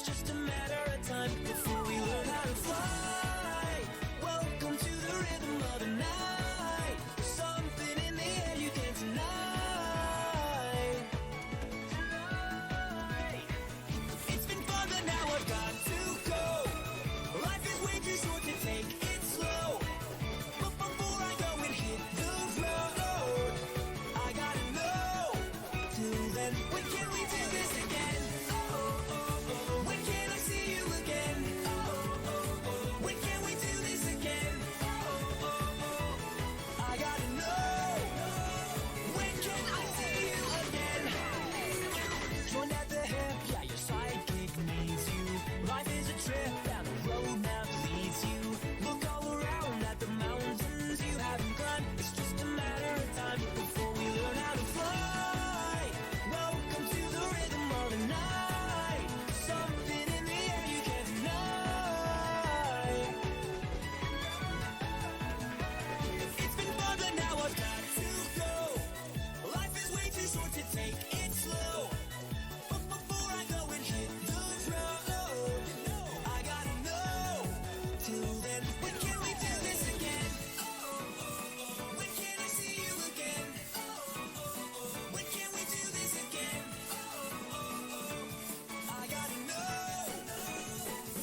just a matter of time before we learn how to fly. Welcome to the rhythm of the night. Something in the air you can't deny. It's been fun, but now I've got to go. Life is way too short to take it slow. But before I go and hit the road, I gotta know. Till then, when can we do this again? When can I see you again? When can we do this again? I gotta know. When can I see you again? Join at the hip, yeah, your sidekick needs you. Life is a trip, down the road map leads you. Look all around at the mountains you haven't climbed. It's just a matter of time before we learn how to fly. Welcome to the rhythm of the night. Something in the air you can't deny. It's been fun, but now I've got to go. Life is way too short to take it slow. But before I go and hit the road, I gotta know. Till then, when can we do this again? When can I see you again? When can we do this again? I gotta know.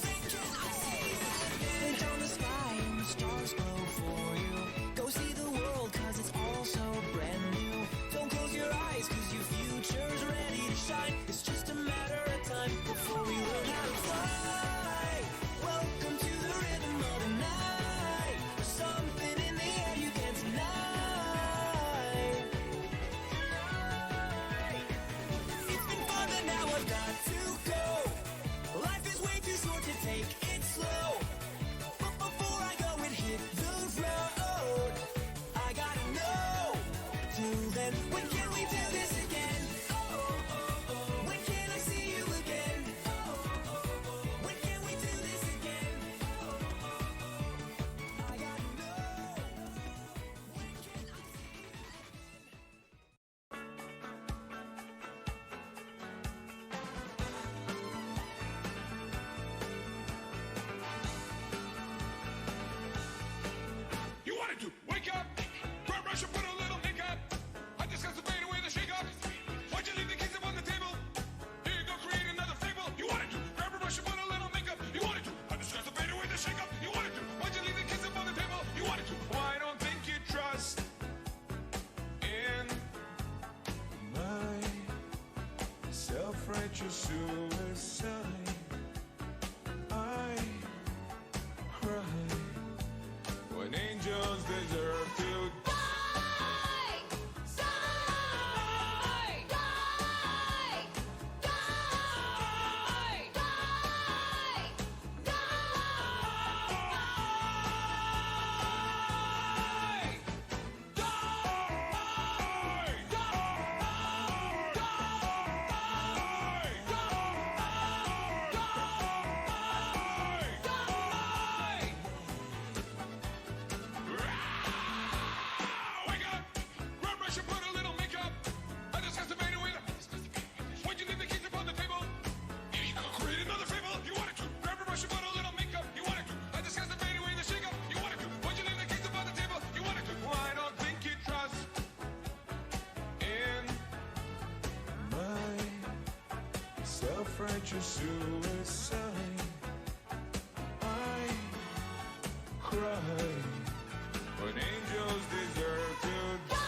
When can I see you again? Look down the sky and the stars glow for you. Go see the world, cause it's all so brand new. Don't close your eyes, cause your future's ready to shine. It's just a matter of time before we learn how to fly. Welcome to the rhythm of the night. Something in the air you can't deny. It's been fun, but now I've got to go. Life is way too short to take it slow. But before I go and hit the road, I gotta know. Till then, when can we do this again? When can I see you again? When can we do this again? I gotta know. When can I see you again? You wanted to wake up, grab brush and put a little makeup. I discussed the fade away the shake up. Why'd you leave the keys up on the table? Here you go, create another fable. You wanted to grab a brush and put a little makeup. You wanted to. I discussed the fade away the shake up. You wanted to. Why'd you leave the keys up on the table? You wanted to. Well, I don't think you trust in my self-righteous suicide. I cry when angels deserve to die. Wake up! Grab brush and put a little makeup. I discussed the fade away the. Why'd you leave the keys upon the table? Here you go, create another fable. You wanted to. Grab a brush and put a little makeup. You wanted to. I discussed the fade away the shake up. You wanted to. Why'd you leave the keys upon the table? You wanted to. Well, I don't think you trust in my self-righteous suicide. I cry when angels deserve to die.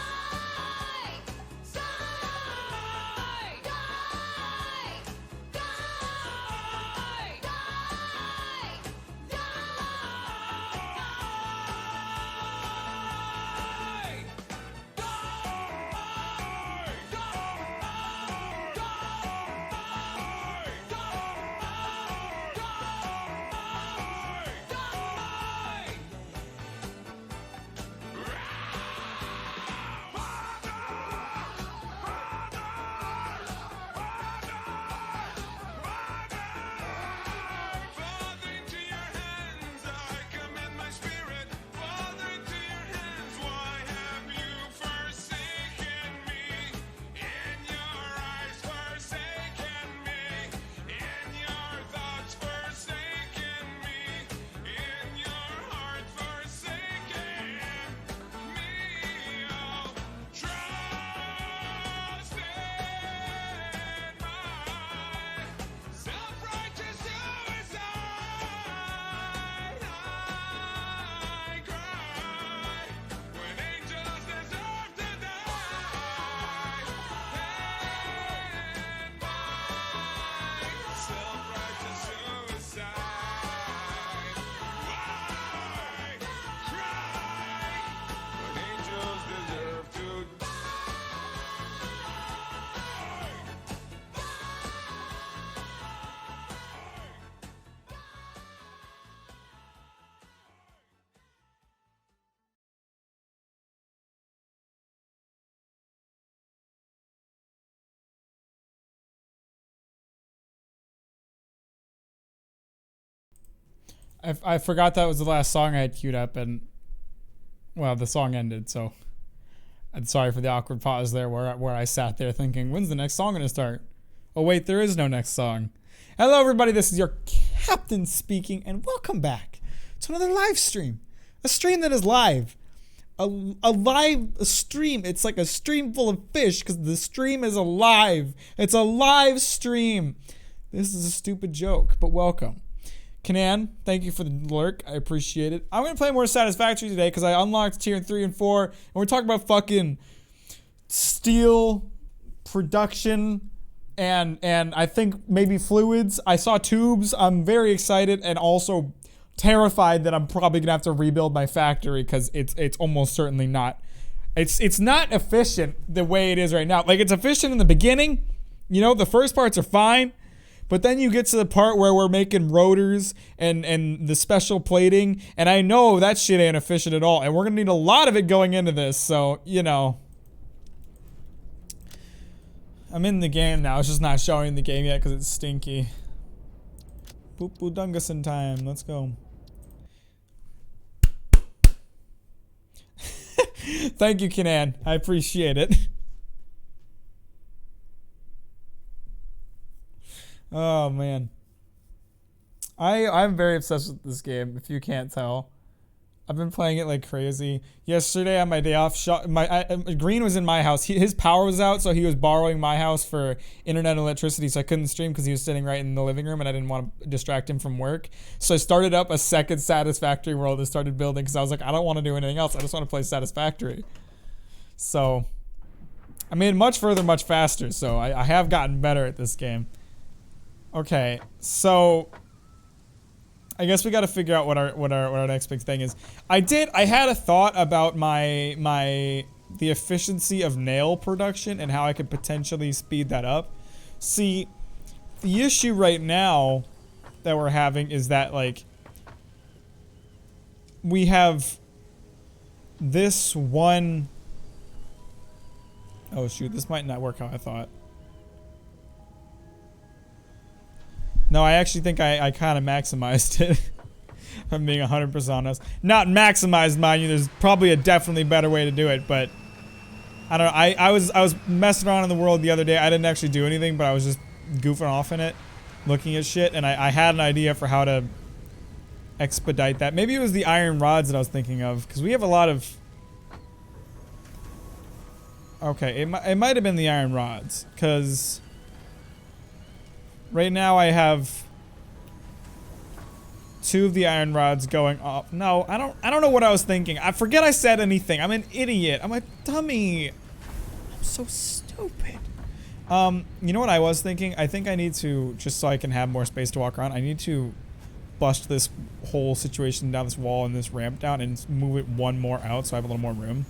I forgot that was the last song I had queued up, and well, the song ended, so I'm sorry for the awkward pause there where I sat there thinking, when's the next song gonna start? Oh wait, there is no next song. Hello everybody, this is your captain speaking, and welcome back to another live stream. A stream that is live. A live stream. It's like a stream full of fish because the stream is alive. It's a live stream. This is a stupid joke, but welcome. Kanan, thank you for the lurk. I appreciate it. I'm going to play more Satisfactory today because I unlocked tier 3 and 4, and we're talking about fucking steel production and I think maybe fluids. I saw tubes. I'm very excited and also terrified that I'm probably gonna have to rebuild my factory because it's almost certainly not. It's not efficient the way it is right now. Like, it's efficient in the beginning, you know, the first parts are fine, but then you get to the part where we're making rotors and the special plating, and I know that shit ain't efficient at all, and we're gonna need a lot of it going into this. So, you know, I'm in the game now. It's just not showing the game yet because it's stinky. Boop boo dungusin time. Let's go. Thank you, Kanan. I appreciate it. Oh man, I'm very obsessed with this game. If you can't tell, I've been playing it like crazy. Yesterday on my day off, Green was in my house. His power was out, so he was borrowing my house for internet and electricity, so I couldn't stream because he was sitting right in the living room and I didn't want to distract him from work. So I started up a second Satisfactory world and started building because I was like, I don't want to do anything else. I just want to play Satisfactory. So I made it much further, much faster, so I have gotten better at this game. Okay, so I guess we got to figure out what our next big thing is. I had a thought about the efficiency of nail production and how I could potentially speed that up. See, the issue right now that we're having is that, like, we have this one. Oh shoot, this might not work how I thought. No, I actually think I kind of maximized it. If I'm being 100% honest. Not maximized, mind you. There's probably a definitely better way to do it, but I don't know. I was messing around in the world the other day. I didn't actually do anything, but I was just goofing off in it, looking at shit, and I had an idea for how to expedite that. Maybe it was the iron rods that I was thinking of, because we have a lot of. Okay, it might have been the iron rods, because right now I have 2 of the iron rods going off. No, I don't know what I was thinking. I forget I said anything. I'm an idiot. I'm a dummy. I'm so stupid. You know what I was thinking? I think I need to, just so I can have more space to walk around, I need to bust this whole situation down this wall and this ramp down and move it one more out so I have a little more room.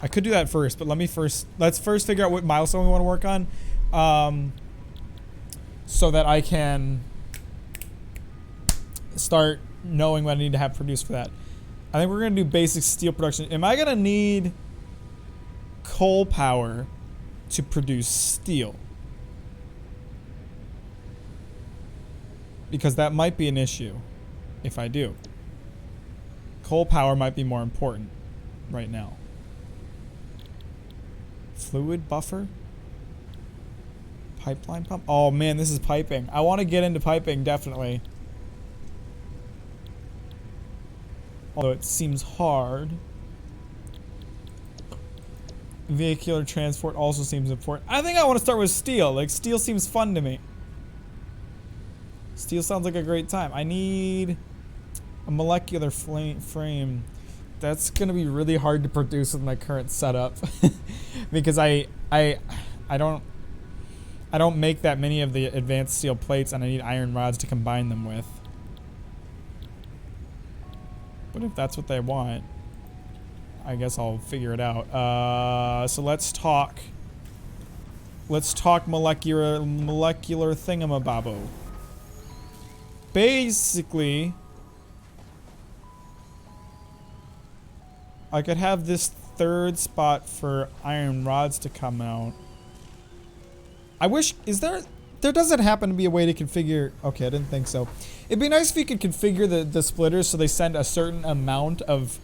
I could do that first, but let's first figure out what milestone we want to work on. So that I can start knowing what I need to have produced for that. I think we're going to do basic steel production. Am I going to need coal power to produce steel? Because that might be an issue if I do. Coal power might be more important right now. Fluid buffer? Pipeline pump? Oh man, this is piping. I want to get into piping, definitely. Although it seems hard. Vehicular transport also seems important. I think I want to start with steel. Like, steel seems fun to me. Steel sounds like a great time. I need a molecular frame. That's gonna be really hard to produce with my current setup. Because I don't make that many of the advanced steel plates, and I need iron rods to combine them with. But if that's what they want, I guess I'll figure it out. So let's talk molecular thingamabobbo. Basically, I could have this third spot for iron rods to come out. I wish, is there there doesn't happen to be a way to configure... Okay, I didn't think so. It'd be nice if you could configure the splitters so they send a certain amount of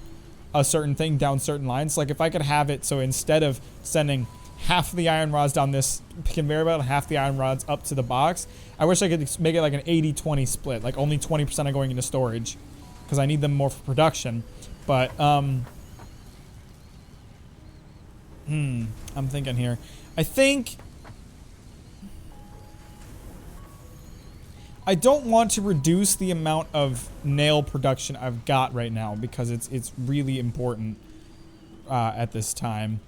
a certain thing down certain lines. Like if I could have it so instead of sending half the iron rods down this conveyor belt and half the iron rods up to the box, I wish I could make it like an 80-20 split. Like only 20% are going into storage because I need them more for production. But, I'm thinking here. I think... I don't want to reduce the amount of nail production I've got right now because it's really important at this time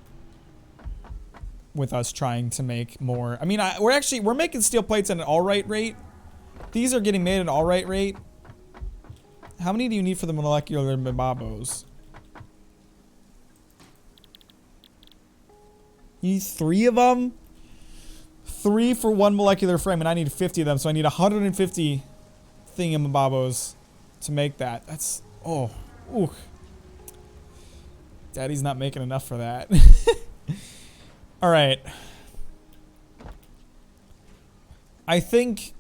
with us trying to make more. I mean, we're making steel plates at an alright rate. These are getting made at an alright rate. How many do you need for the molecular babos? You need 3 of them? 3 for 1 molecular frame, and I need 50 of them, so I need 150 thingamabobos to make that. That's... Oh. Ooh. Daddy's not making enough for that. Alright. I think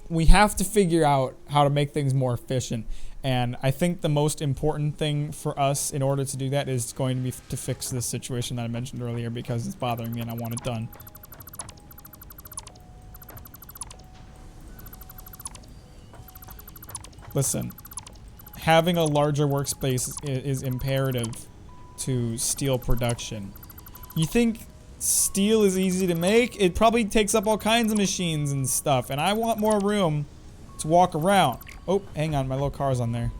we have to figure out how to make things more efficient. And I think the most important thing for us in order to do that is going to be to fix this situation that I mentioned earlier because it's bothering me and I want it done. Listen, having a larger workspace is imperative to steel production. You think steel is easy to make? It probably takes up all kinds of machines and stuff, and I want more room to walk around. Oh, hang on, my little car's on there.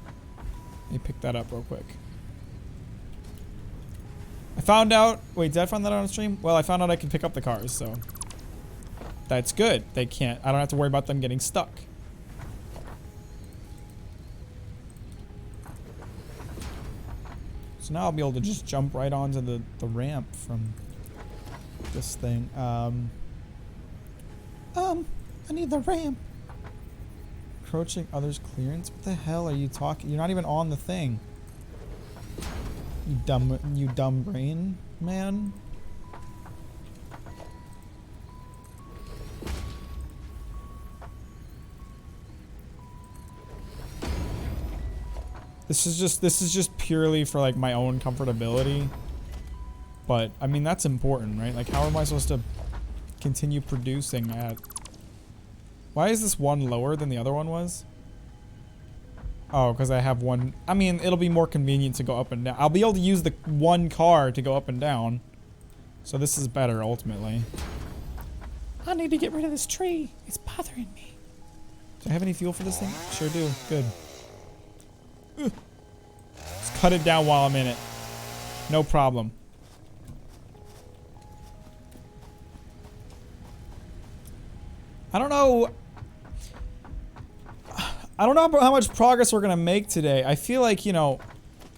Let me pick that up real quick. I found out... Wait, did I find that out on stream? Well, I found out I can pick up the cars, so... That's good. They can't... I don't have to worry about them getting stuck. So now I'll be able to just jump right onto the ramp from this thing. I need the ramp. Approaching others' clearance? What the hell are you talking? You're not even on the thing. You dumb brain, man. This is just purely for like my own comfortability. But I mean that's important, right? Like how am I supposed to continue producing at... Why is this one lower than the other one was? Oh, because I have one... I mean, it'll be more convenient to go up and down. I'll be able to use the one car to go up and down. So this is better, ultimately. I need to get rid of this tree. It's bothering me. Do I have any fuel for this thing? Sure do. Good. Ugh. Just cut it down while I'm in it. No problem. I don't know how much progress we're gonna make today. I feel like, you know,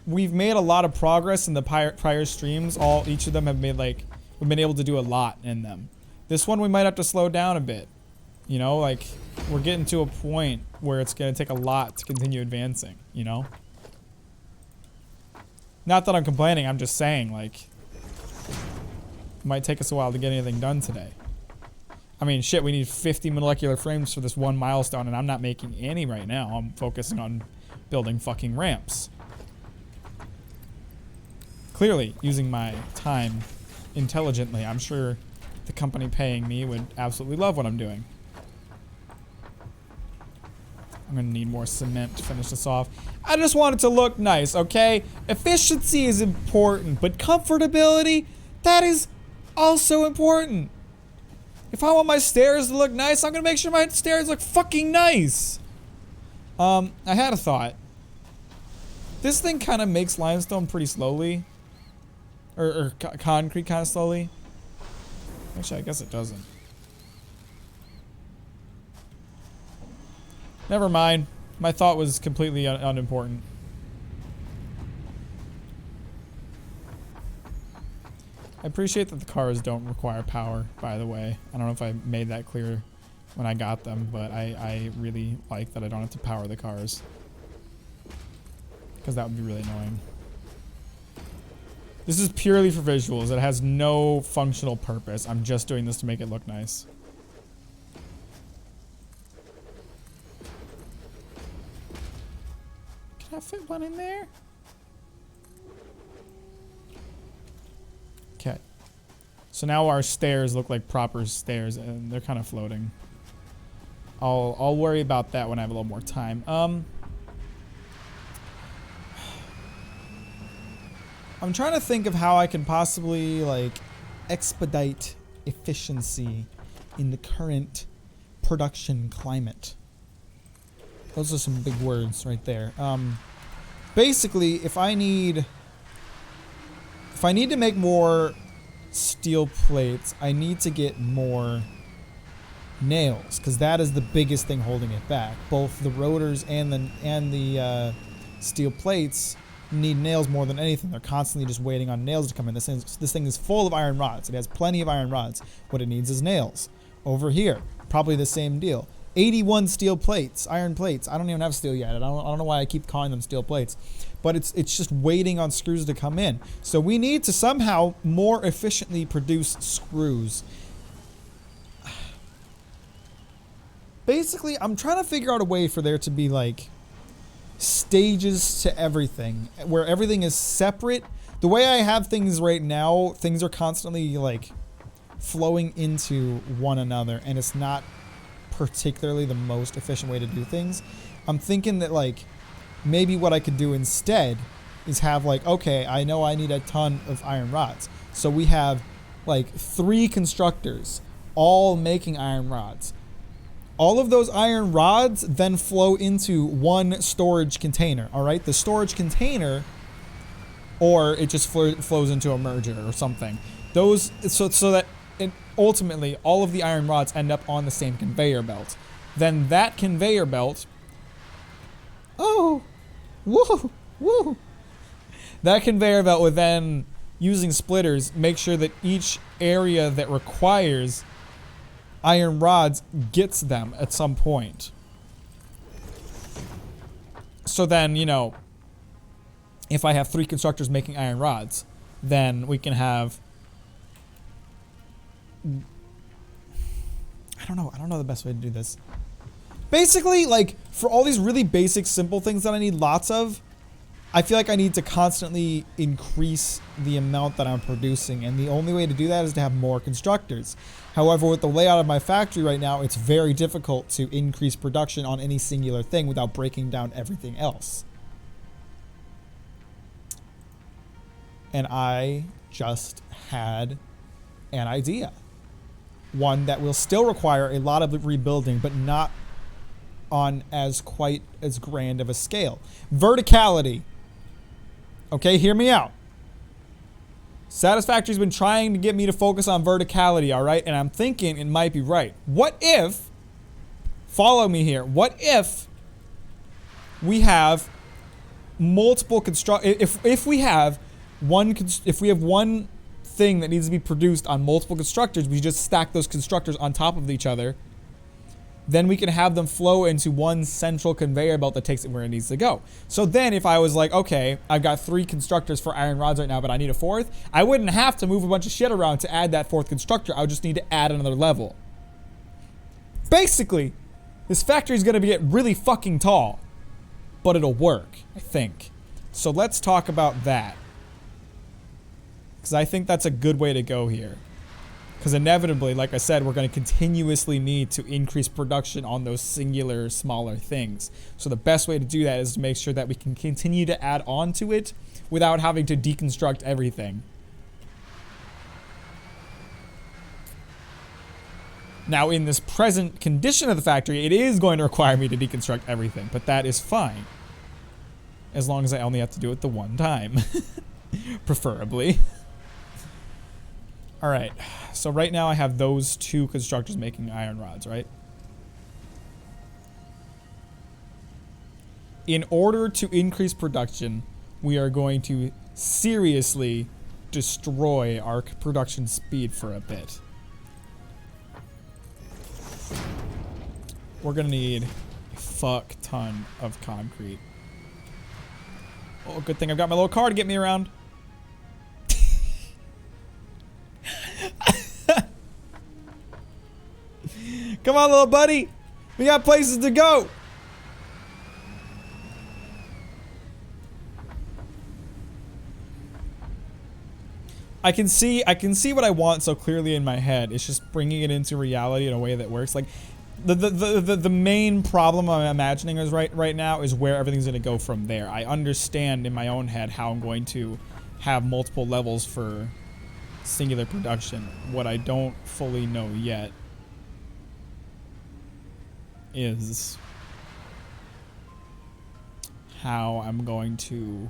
we've made a lot of progress in the prior streams. Each of them have made like, we've been able to do a lot in them. This one we might have to slow down a bit. You know, like, we're getting to a point where it's gonna take a lot to continue advancing, you know? Not that I'm complaining, I'm just saying, like, it might take us a while to get anything done today. I mean, shit, we need 50 molecular frames for this one milestone, and I'm not making any right now. I'm focusing on building fucking ramps. Clearly, using my time intelligently. I'm sure the company paying me would absolutely love what I'm doing. I'm gonna need more cement to finish this off. I just want it to look nice, okay? Efficiency is important, but comfortability, that is also important. If I want my stairs to look nice, I'm gonna make sure my stairs look fucking nice. I had a thought. This thing kind of makes limestone pretty slowly. Or concrete kind of slowly. Actually, I guess it doesn't. Never mind. My thought was completely unimportant. I appreciate that the cars don't require power, by the way. I don't know if I made that clear when I got them, but I really like that I don't have to power the cars. Because that would be really annoying. This is purely for visuals. It has no functional purpose. I'm just doing this to make it look nice. Should I fit one in there? Okay. So now our stairs look like proper stairs, and they're kind of floating. I'll worry about that when I have a little more time. I'm trying to think of how I can possibly like expedite efficiency in the current production climate. Those are some big words right there. Basically, if I need to make more steel plates, I need to get more nails, because that is the biggest thing holding it back. Both the rotors and the steel plates need nails more than anything. They're constantly just waiting on nails to come in. This thing is full of iron rods. It has plenty of iron rods. What it needs is nails. Over here, probably the same deal. 81 steel plates, iron plates. I don't even have steel yet. I don't know why I keep calling them steel plates. But it's just waiting on screws to come in. So we need to somehow more efficiently produce screws. Basically, I'm trying to figure out a way for there to be like stages to everything, where everything is separate. The way I have things right now, things are constantly like flowing into one another, and it's not particularly the most efficient way to do things. I'm thinking that like maybe what I could do instead is have like, okay, I know I need a ton of iron rods, so we have like 3 constructors all making iron rods. All of those iron rods then flow into one storage container, all right? The storage container, or it just flows into a merger or something. Those, so that ultimately all of the iron rods end up on the same conveyor belt. Then that conveyor belt, oh, woo, woo. That conveyor belt would then, using splitters, make sure that each area that requires iron rods gets them at some point. So then, you know, if I have 3 constructors making iron rods, then we can have, I don't know the best way to do this. Basically, like, for all these really basic, simple things that I need lots of, I feel like I need to constantly increase the amount that I'm producing, and the only way to do that is to have more constructors. However, with the layout of my factory right now, it's very difficult to increase production on any singular thing without breaking down everything else. And I just had an idea. One that will still require a lot of rebuilding, but not on quite as grand of a scale. Verticality. Okay, hear me out. Satisfactory's been trying to get me to focus on verticality, all right? And I'm thinking it might be right. What if, follow me here, what if we have multiple if we have one thing that needs to be produced on multiple constructors, we just stack those constructors on top of each other. Then we can have them flow into one central conveyor belt that takes it where it needs to go. So then if I was like, okay, I've got 3 constructors for iron rods right now, but I need a 4th, I wouldn't have to move a bunch of shit around to add that 4th constructor. I would just need to add another level. Basically, this factory is going to get really fucking tall, but it'll work, I think. So let's talk about that, because I think that's a good way to go here. Because inevitably, like I said, we're going to continuously need to increase production on those singular, smaller things. So the best way to do that is to make sure that we can continue to add on to it without having to deconstruct everything. Now, in this present condition of the factory, it is going to require me to deconstruct everything, but that is fine. As long as I only have to do it the one time. Preferably. Alright, so right now I have those 2 constructors making iron rods, right? In order to increase production, we are going to seriously destroy our production speed for a bit. We're gonna need a fuck ton of concrete. Oh, good thing I've got my little car to get me around. Come on, little buddy. We got places to go. I can see what I want so clearly in my head. It's just bringing it into reality in a way that works. Like the main problem I'm imagining is right now is where everything's going to go from there. I understand in my own head how I'm going to have multiple levels for singular production. What I don't fully know yet is how I'm going to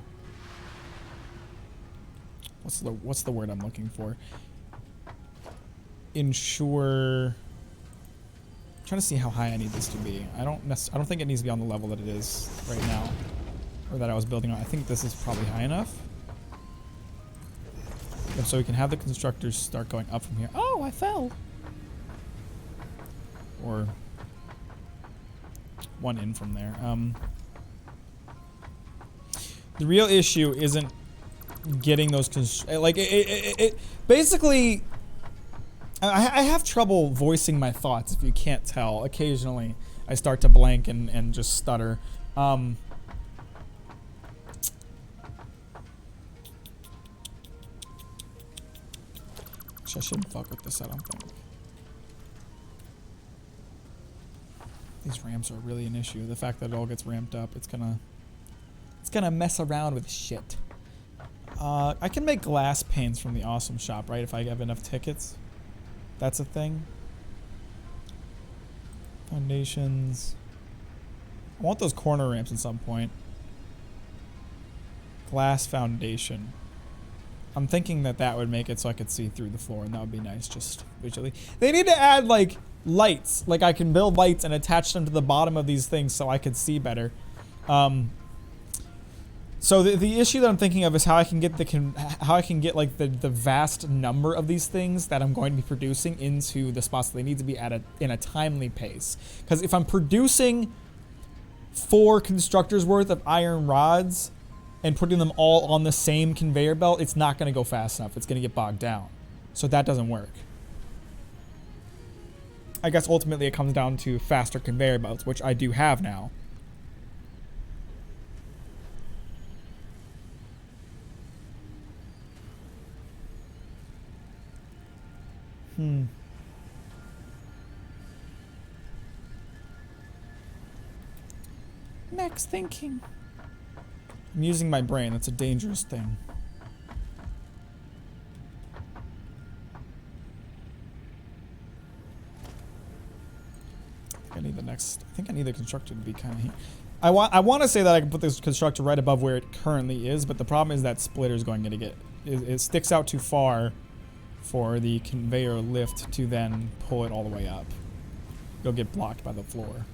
what's the word I'm looking for? Ensure. I'm trying to see how high I need this to be. I don't think it needs to be on the level that it is right now, or that I was building on. I think this is probably high enough. Yep, so we can have the constructors start going up from here. Oh, I fell. Or one in from there. The real issue isn't getting those basically I have trouble voicing my thoughts, if you can't tell. Occasionally I start to blank and just stutter. I shouldn't fuck with this, I don't think. These ramps are really an issue. The fact that it all gets ramped up, it's gonna mess around with shit. I can make glass panes from the awesome shop, right? If I have enough tickets. That's a thing. Foundations. I want those corner ramps at some point. Glass foundation. I'm thinking that would make it so I could see through the floor, and that would be nice just visually. They need to add, like, lights. Like, I can build lights and attach them to the bottom of these things so I could see better. So the issue that I'm thinking of is how I can get like the vast number of these things that I'm going to be producing into the spots that they need to be at in a timely pace. Because if I'm producing 4 constructors worth of iron rods and putting them all on the same conveyor belt, it's not going to go fast enough. It's going to get bogged down. So that doesn't work. I guess ultimately it comes down to faster conveyor belts, which I do have now. Max thinking. I'm using my brain. That's a dangerous thing. I think I need the constructor to be kind of here. I want to say that I can put this constructor right above where it currently is, but the problem is that splitter is going to get it sticks out too far for the conveyor lift to then pull it all the way up. It'll get blocked by the floor.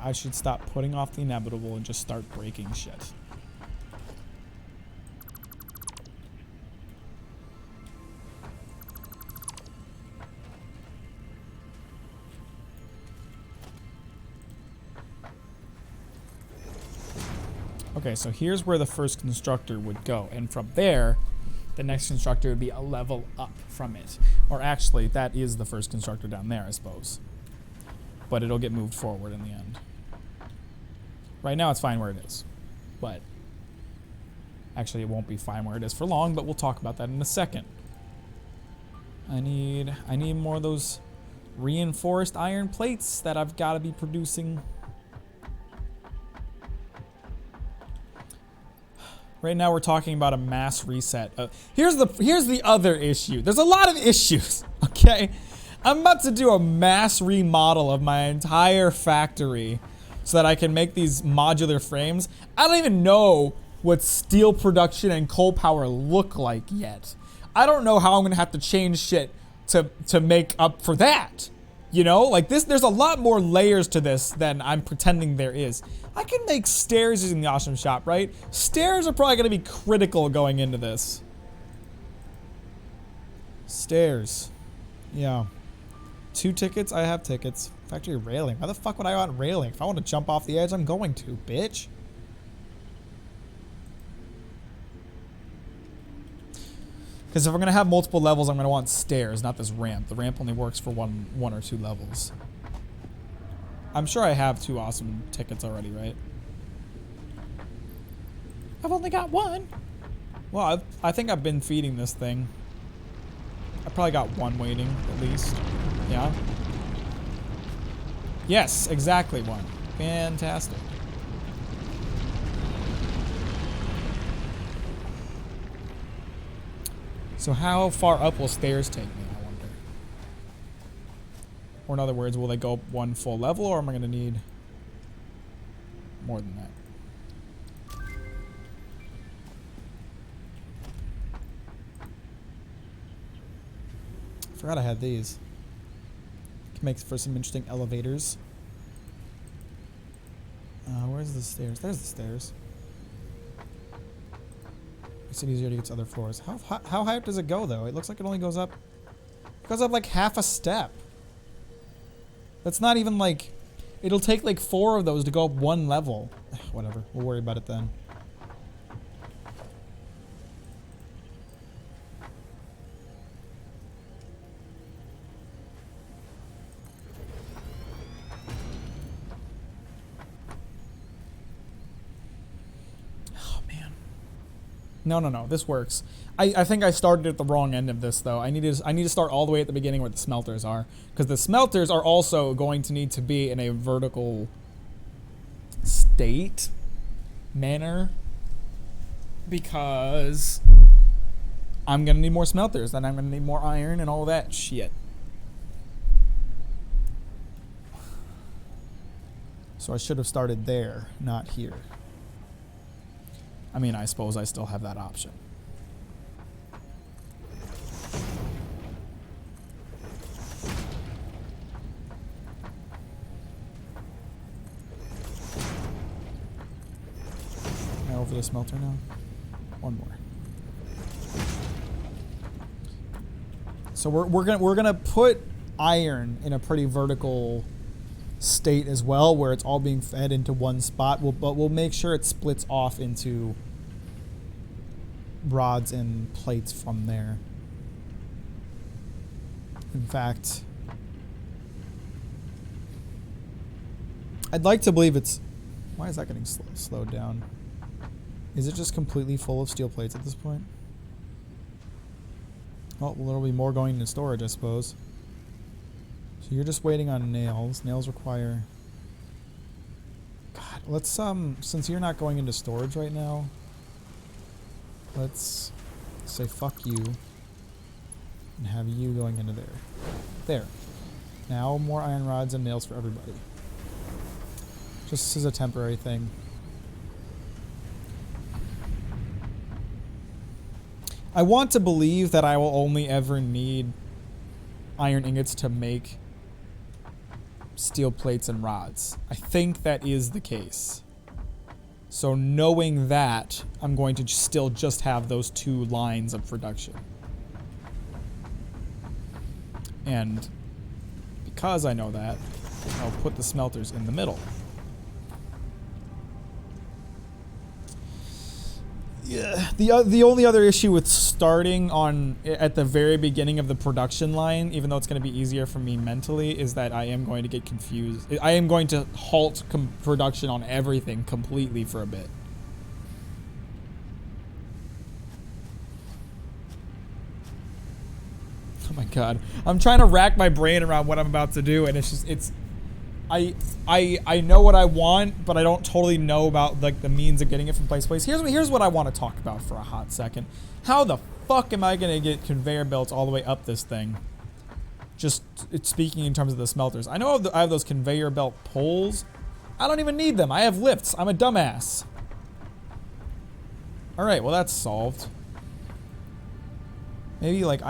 I should stop putting off the inevitable and just start breaking shit. Okay, so here's where the first constructor would go, and from there, the next constructor would be a level up from it. Or actually, that is the first constructor down there, I suppose. But it'll get moved forward in the end. Right now, it's fine where it is. But actually, it won't be fine where it is for long, but we'll talk about that in a second. I need more of those reinforced iron plates that I've got to be producing. Right now we're talking about a mass reset. Here's the other issue. There's a lot of issues, okay? I'm about to do a mass remodel of my entire factory so that I can make these modular frames. I don't even know what steel production and coal power look like yet. I don't know how I'm gonna have to change shit to make up for that. You know, like this, there's a lot more layers to this than I'm pretending there is. I can make stairs using the awesome shop, right? Stairs are probably gonna be critical going into this. Stairs. Yeah. 2 tickets? I have tickets. Factory railing. Why the fuck would I want railing? If I want to jump off the edge, I'm going to, bitch. Because if we're going to have multiple levels, I'm going to want stairs, not this ramp. The ramp only works for one or 2 levels. I'm sure I have 2 awesome tickets already, right? I've only got one. Well, I think I've been feeding this thing. I probably got one waiting, at least. Yeah. Yes, exactly one. Fantastic. So how far up will stairs take me, I wonder? Or in other words, will they go up one full level, or am I going to need more than that? Forgot I had these. Can make for some interesting elevators. Where's the stairs? There's the stairs. Makes it easier to get to other floors. How high up does it go, though? It looks like it only goes up... It goes up like half a step. That's not even like... It'll take like 4 of those to go up 1 level. Whatever. We'll worry about it then. No. This works. I think I started at the wrong end of this, though. I need to start all the way at the beginning where the smelters are, because the smelters are also going to need to be in a vertical state manner, because I'm gonna need more smelters, and I'm gonna need more iron and all that shit. So I should have started there, not here. I mean, I suppose I still have that option. Am I over the smelter now? One more. So we're gonna put iron in a pretty vertical state as well, where it's all being fed into one spot. But we'll make sure it splits off into rods and plates from there. In fact, I'd like to believe it's... Why is that getting slowed down? Is it just completely full of steel plates at this point? Oh, well, there'll be more going into storage, I suppose. So you're just waiting on nails. Nails require... God, let's, since you're not going into storage right now, let's say fuck you and have you going into there. There. Now more iron rods and nails for everybody. Just as a temporary thing. I want to believe that I will only ever need iron ingots to make steel plates and rods. I think that is the case. So knowing that, I'm going to still just have those 2 lines of production. And because I know that, I'll put the smelters in the middle. Yeah. The only other issue with starting at the very beginning of the production line, even though it's going to be easier for me mentally, is that I am going to get confused. I am going to halt production on everything completely for a bit. Oh my god. I'm trying to rack my brain around what I'm about to do, and it's just, I know what I want, but I don't totally know about like the means of getting it from place to place. Here's what I want to talk about for a hot second. How the fuck am I gonna get conveyor belts all the way up this thing? Just speaking in terms of the smelters. I know I have those conveyor belt poles. I don't even need them. I have lifts. I'm a dumbass. All right, well that's solved. Maybe like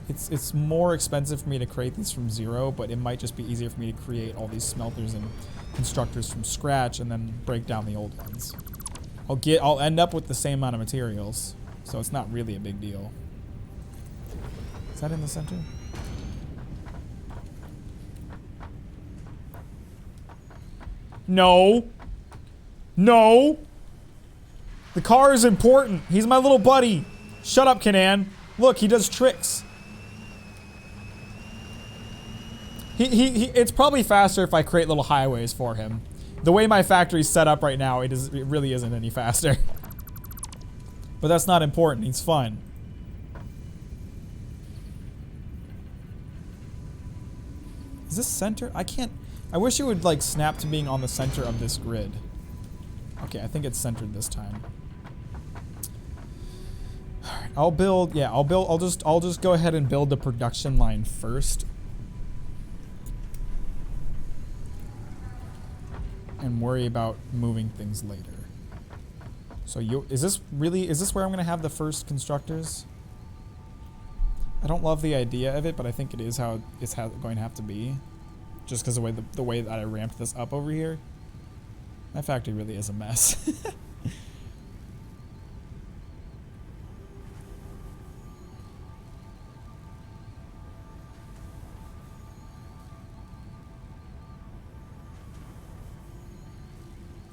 it's more expensive for me to create these from zero, but it might just be easier for me to create all these smelters and constructors from scratch and then break down the old ones. I'll end up with the same amount of materials, so it's not really a big deal. Is that in the center? No. No. The car is important. He's my little buddy. Shut up, Kanan. Look, he does tricks. It's probably faster if I create little highways for him. The way my factory's set up right now, it really isn't any faster. But that's not important. He's fine. Is this center? I can't... I wish it would, like, snap to being on the center of this grid. Okay, I think it's centered this time. Alright, I'll build... Yeah, I'll just go ahead and build the production line first. And worry about moving things later. So is this where I'm gonna have the first constructors? I don't love the idea of it, but I think it is how it's going to have to be. Just because the way that I ramped this up over here. My factory really is a mess.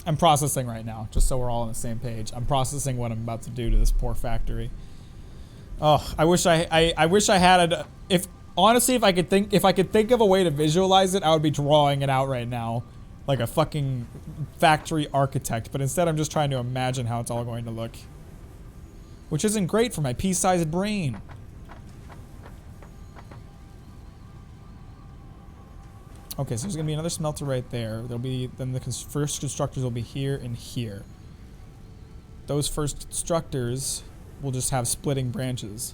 I'm processing right now, just so we're all on the same page. I'm processing what I'm about to do to this poor factory. Oh, I wish I wish I had honestly, if I could think of a way to visualize it, I would be drawing it out right now, like a fucking factory architect. But instead, I'm just trying to imagine how it's all going to look, which isn't great for my pea-sized brain. Okay, so there's gonna be another smelter right there. There'll be then the first constructors will be here and here. Those first constructors will just have splitting branches.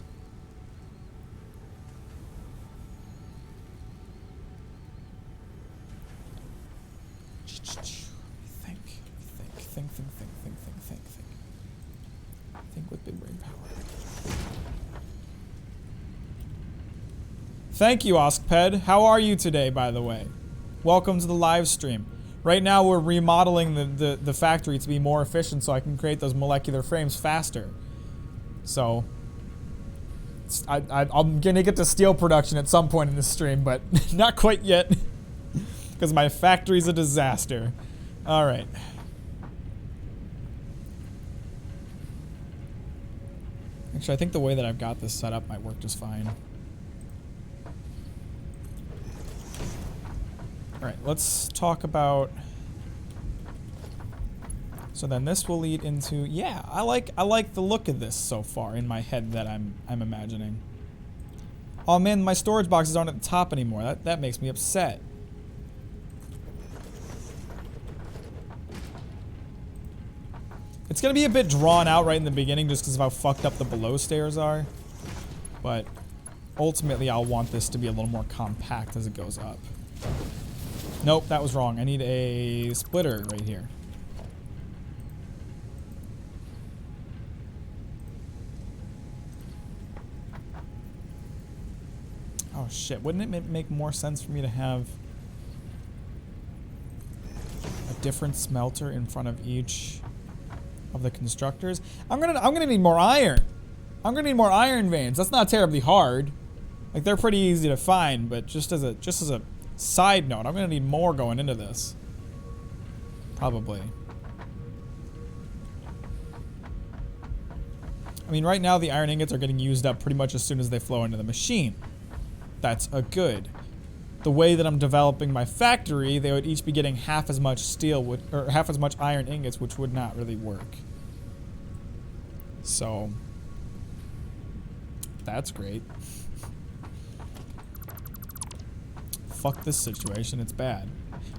Think with big brain power. Thank you, Oskped. How are you today, by the way? Welcome to the live stream. Right now we're remodeling the factory to be more efficient so I can create those molecular frames faster. So, I'm gonna get to steel production at some point in this stream, but not quite yet. Because my factory's a disaster. Alright. Actually, I think the way that I've got this set up might work just fine. Alright, let's talk about... So then this will lead into... Yeah, I like the look of this so far in my head that I'm imagining. Oh man, my storage boxes aren't at the top anymore. That makes me upset. It's gonna be a bit drawn out right in the beginning just because of how fucked up the below stairs are. But ultimately I'll want this to be a little more compact as it goes up. Nope, that was wrong. I need a splitter right here. Oh shit, wouldn't it make more sense for me to have a different smelter in front of each of the constructors? I'm gonna need more iron. I'm gonna need more iron veins. That's not terribly hard. Like, they're pretty easy to find, but just as a side note, I'm gonna need more going into this. Probably. I mean, right now the iron ingots are getting used up pretty much as soon as they flow into the machine. That's a good. The way that I'm developing my factory, they would each be getting half as much steel, or half as much iron ingots, which would not really work. So, that's great. Fuck this situation, it's bad.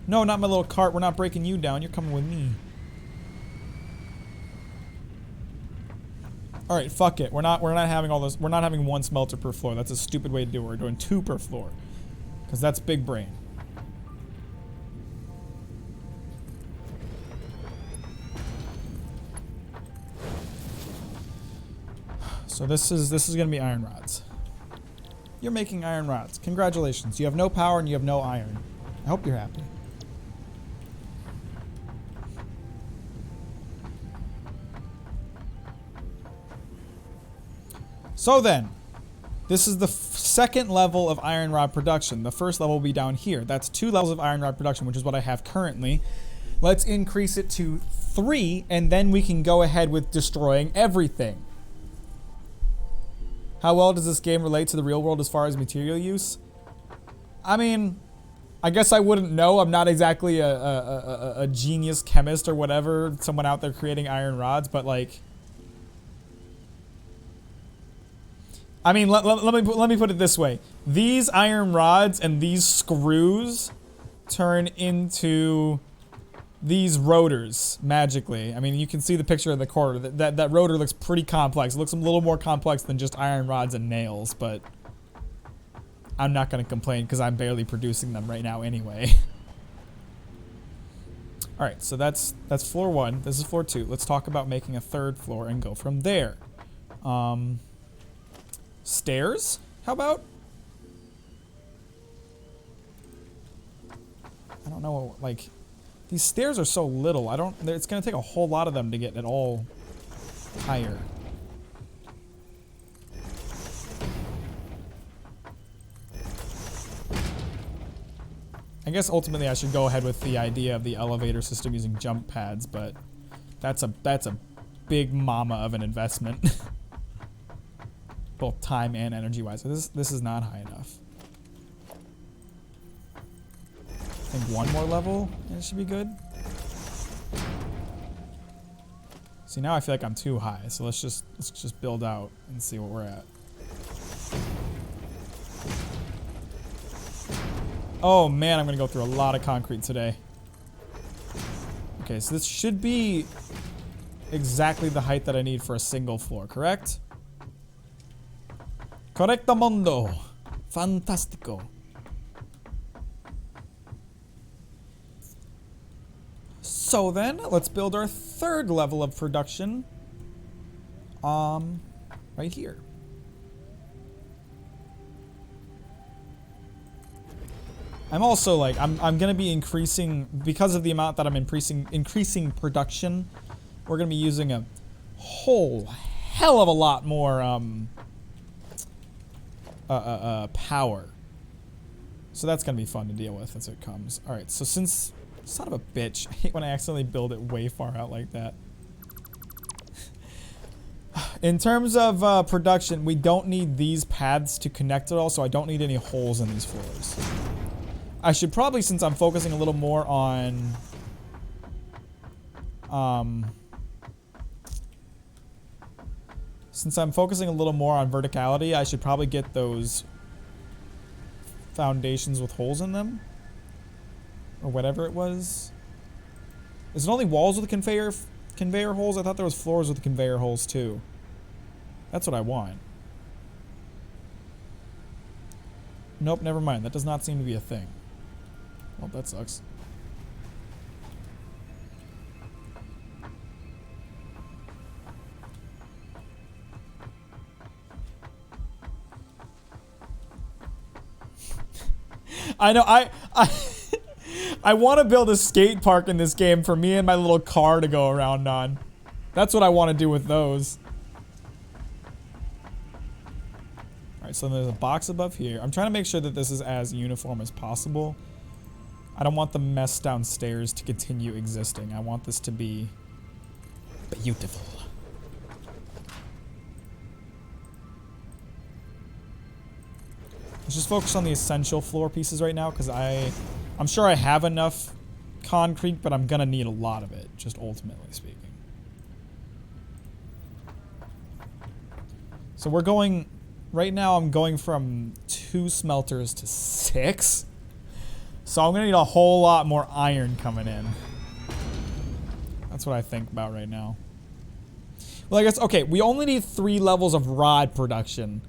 No, not my little cart, we're not breaking you down, you're coming with me. Alright, fuck it. We're not having all this. We're not having one smelter per floor. That's a stupid way to do it. We're doing 2 per floor. Because that's big brain. So this is gonna be iron rods. You're making iron rods. Congratulations. You have no power and you have no iron. I hope you're happy. So then, this is the second level of iron rod production. The first level will be down here. That's 2 levels of iron rod production, which is what I have currently. Let's increase it to 3, and then we can go ahead with destroying everything. How well does this game relate to the real world as far as material use? I mean, I guess I wouldn't know. I'm not exactly a genius chemist or whatever, someone out there creating iron rods, but like... I mean, let me put it this way. These iron rods and these screws turn into these rotors magically. I mean, you can see the picture of the quarter. That rotor looks pretty complex. It looks a little more complex than just iron rods and nails, but I'm not going to complain because I'm barely producing them right now anyway. All right, so that's floor 1. This is floor 2. Let's talk about making a 3rd floor and go from there. Stairs? How about? I don't know, like, these stairs are so little. It's gonna take a whole lot of them to get it all higher. I guess ultimately I should go ahead with the idea of the elevator system using jump pads, but that's a big mama of an investment. Both time and energy wise. This is not high enough. I think one more level and it should be good. See, now I feel like I'm too high, so let's just build out and see what we're at. Oh man, I'm gonna go through a lot of concrete today. Okay, so this should be exactly the height that I need for a single floor, correct? Correctamundo. Fantastico. So then, let's build our 3rd level of production. Right here. I'm also like, I'm gonna be increasing, because of the amount that I'm increasing production, we're gonna be using a whole hell of a lot more, power. So that's gonna be fun to deal with as it comes. Alright, so since, son of a bitch, I hate when I accidentally build it way far out like that. In terms of production, we don't need these paths to connect at all, so I don't need any holes in these floors. I should probably, since I'm focusing a little more on verticality, I should probably get those foundations with holes in them. Or whatever it was. Is it only walls with conveyor holes? I thought there was floors with conveyor holes too. That's what I want. Nope, never mind. That does not seem to be a thing. Well, that sucks. I know, I want to build a skate park in this game for me and my little car to go around on. That's what I want to do with those. Alright, so there's a box above here. I'm trying to make sure that this is as uniform as possible. I don't want the mess downstairs to continue existing. I want this to be beautiful. Let's just focus on the essential floor pieces right now, because I'm sure I have enough concrete, but I'm gonna need a lot of it, just ultimately speaking. So we're going, right now I'm going from 2 smelters to 6. So I'm gonna need a whole lot more iron coming in. That's what I think about right now. Well, I guess, okay, we only need 3 levels of rod production.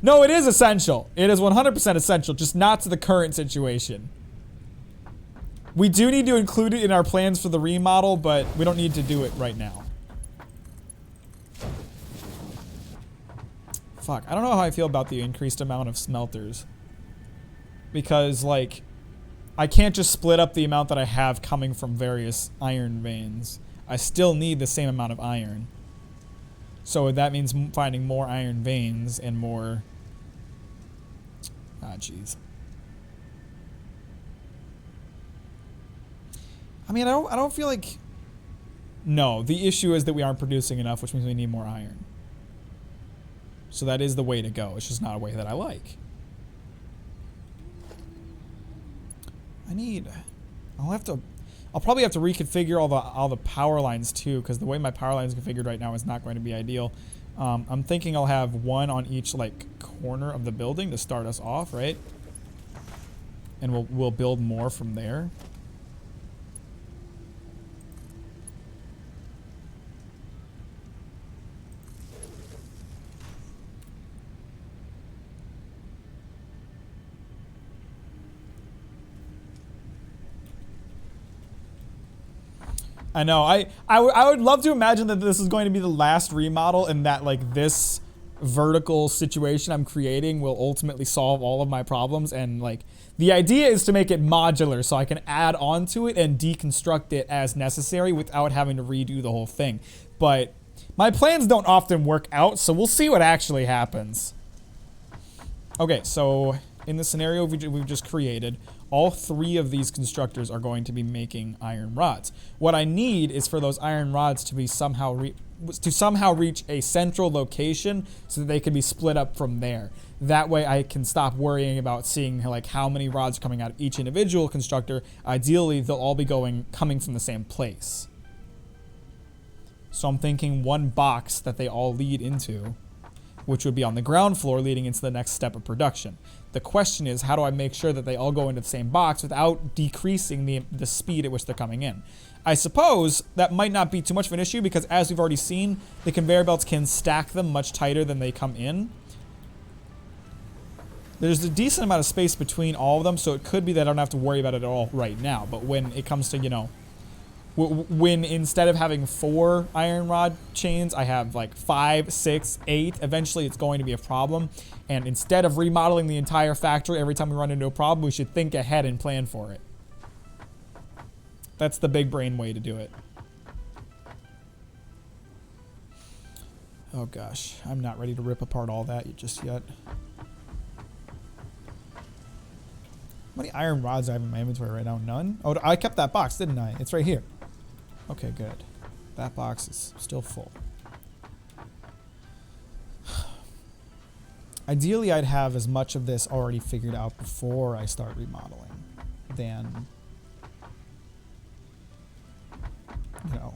No, it is essential. It is 100% essential, just not to the current situation. We do need to include it in our plans for the remodel, but we don't need to do it right now. Fuck, I don't know how I feel about the increased amount of smelters. Because, like, I can't just split up the amount that I have coming from various iron veins. I still need the same amount of iron. So that means finding more iron veins and more... Ah, jeez. I mean, I don't feel like... No, the issue is that we aren't producing enough, which means we need more iron. So that is the way to go. It's just not a way that I like. I'll I'll probably have to reconfigure all the power lines too, because the way my power line is configured right now is not going to be ideal. I'm thinking I'll have one on each like corner of the building to start us off, right? And we'll build more from there. I know. I would love to imagine that this is going to be the last remodel and that like this vertical situation I'm creating will ultimately solve all of my problems, and like the idea is to make it modular so I can add on to it and deconstruct it as necessary without having to redo the whole thing. But my plans don't often work out, so we'll see what actually happens. Okay, so in the scenario we've just created, all 3 of these constructors are going to be making iron rods. What I need is for those iron rods to be somehow reach a central location so that they can be split up from there. That way I can stop worrying about seeing like how many rods are coming out of each individual constructor. Ideally, they'll all be coming from the same place. So I'm thinking one box that they all lead into, which would be on the ground floor leading into the next step of production. The question is, how do I make sure that they all go into the same box without decreasing the speed at which they're coming in? I suppose that might not be too much of an issue because, as we've already seen, the conveyor belts can stack them much tighter than they come in. There's a decent amount of space between all of them, so it could be that I don't have to worry about it at all right now. But when it comes to, you know, when instead of having 4 iron rod chains, I have like 5, 6, 8, eventually it's going to be a problem. And instead of remodeling the entire factory every time we run into a problem, we should think ahead and plan for it. That's the big brain way to do it. Oh gosh, I'm not ready to rip apart all that just yet. How many iron rods do I have in my inventory right now? None? Oh, I kept that box, didn't I? It's right here. Okay, good. That box is still full. Ideally, I'd have as much of this already figured out before I start remodeling than, you know.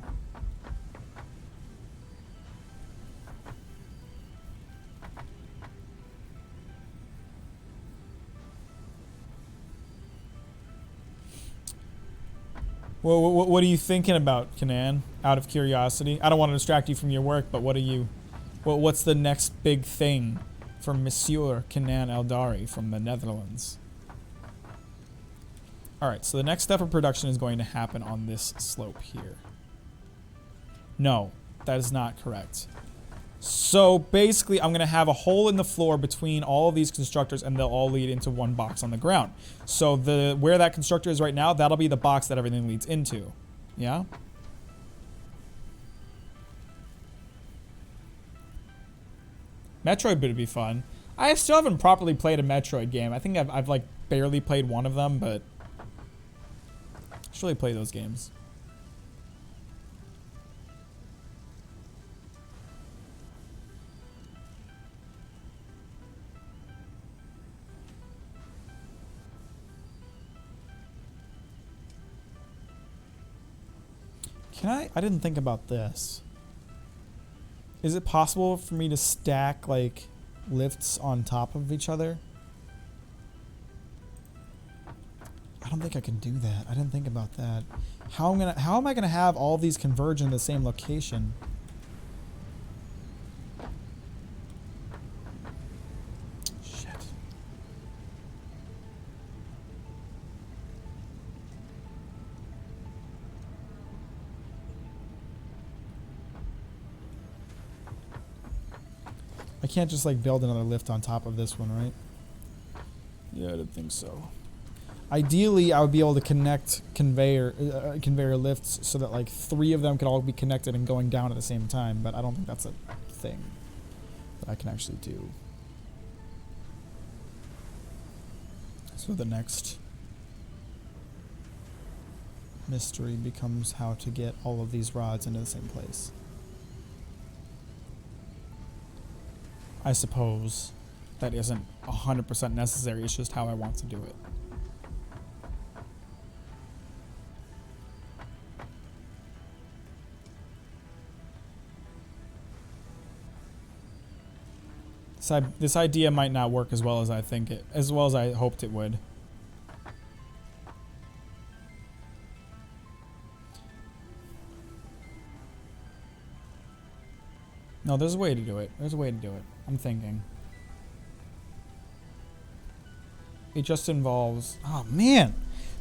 Well, what are you thinking about, Kanan? Out of curiosity, I don't want to distract you from your work, but what's the next big thing for Monsieur Kanan Eldari from the Netherlands? All right, so the next step of production is going to happen on this slope here. No, that is not correct. So basically, I'm going to have a hole in the floor between all of these constructors, and they'll all lead into one box on the ground. So where that constructor is right now, that'll be the box that everything leads into. Yeah? Metroid would be fun. I still haven't properly played a Metroid game. I think I've like barely played one of them, but I should really play those games. I didn't think about this. Is it possible for me to stack like lifts on top of each other? I don't think I can do that. I didn't think about that. How am I gonna have all of these converge in the same location? Shit. I can't just like build another lift on top of this one, right? Yeah, I didn't think so. Ideally, I would be able to connect conveyor lifts so that like 3 of them could all be connected and going down at the same time, but I don't think that's a thing that I can actually do. So the next mystery becomes how to get all of these rods into the same place. I suppose that isn't 100% necessary, it's just how I want to do it. This idea might not work as well as I think it, as well as I hoped it would. No, there's a way to do it. There's a way to do it. I'm thinking. It just involves... Oh, man.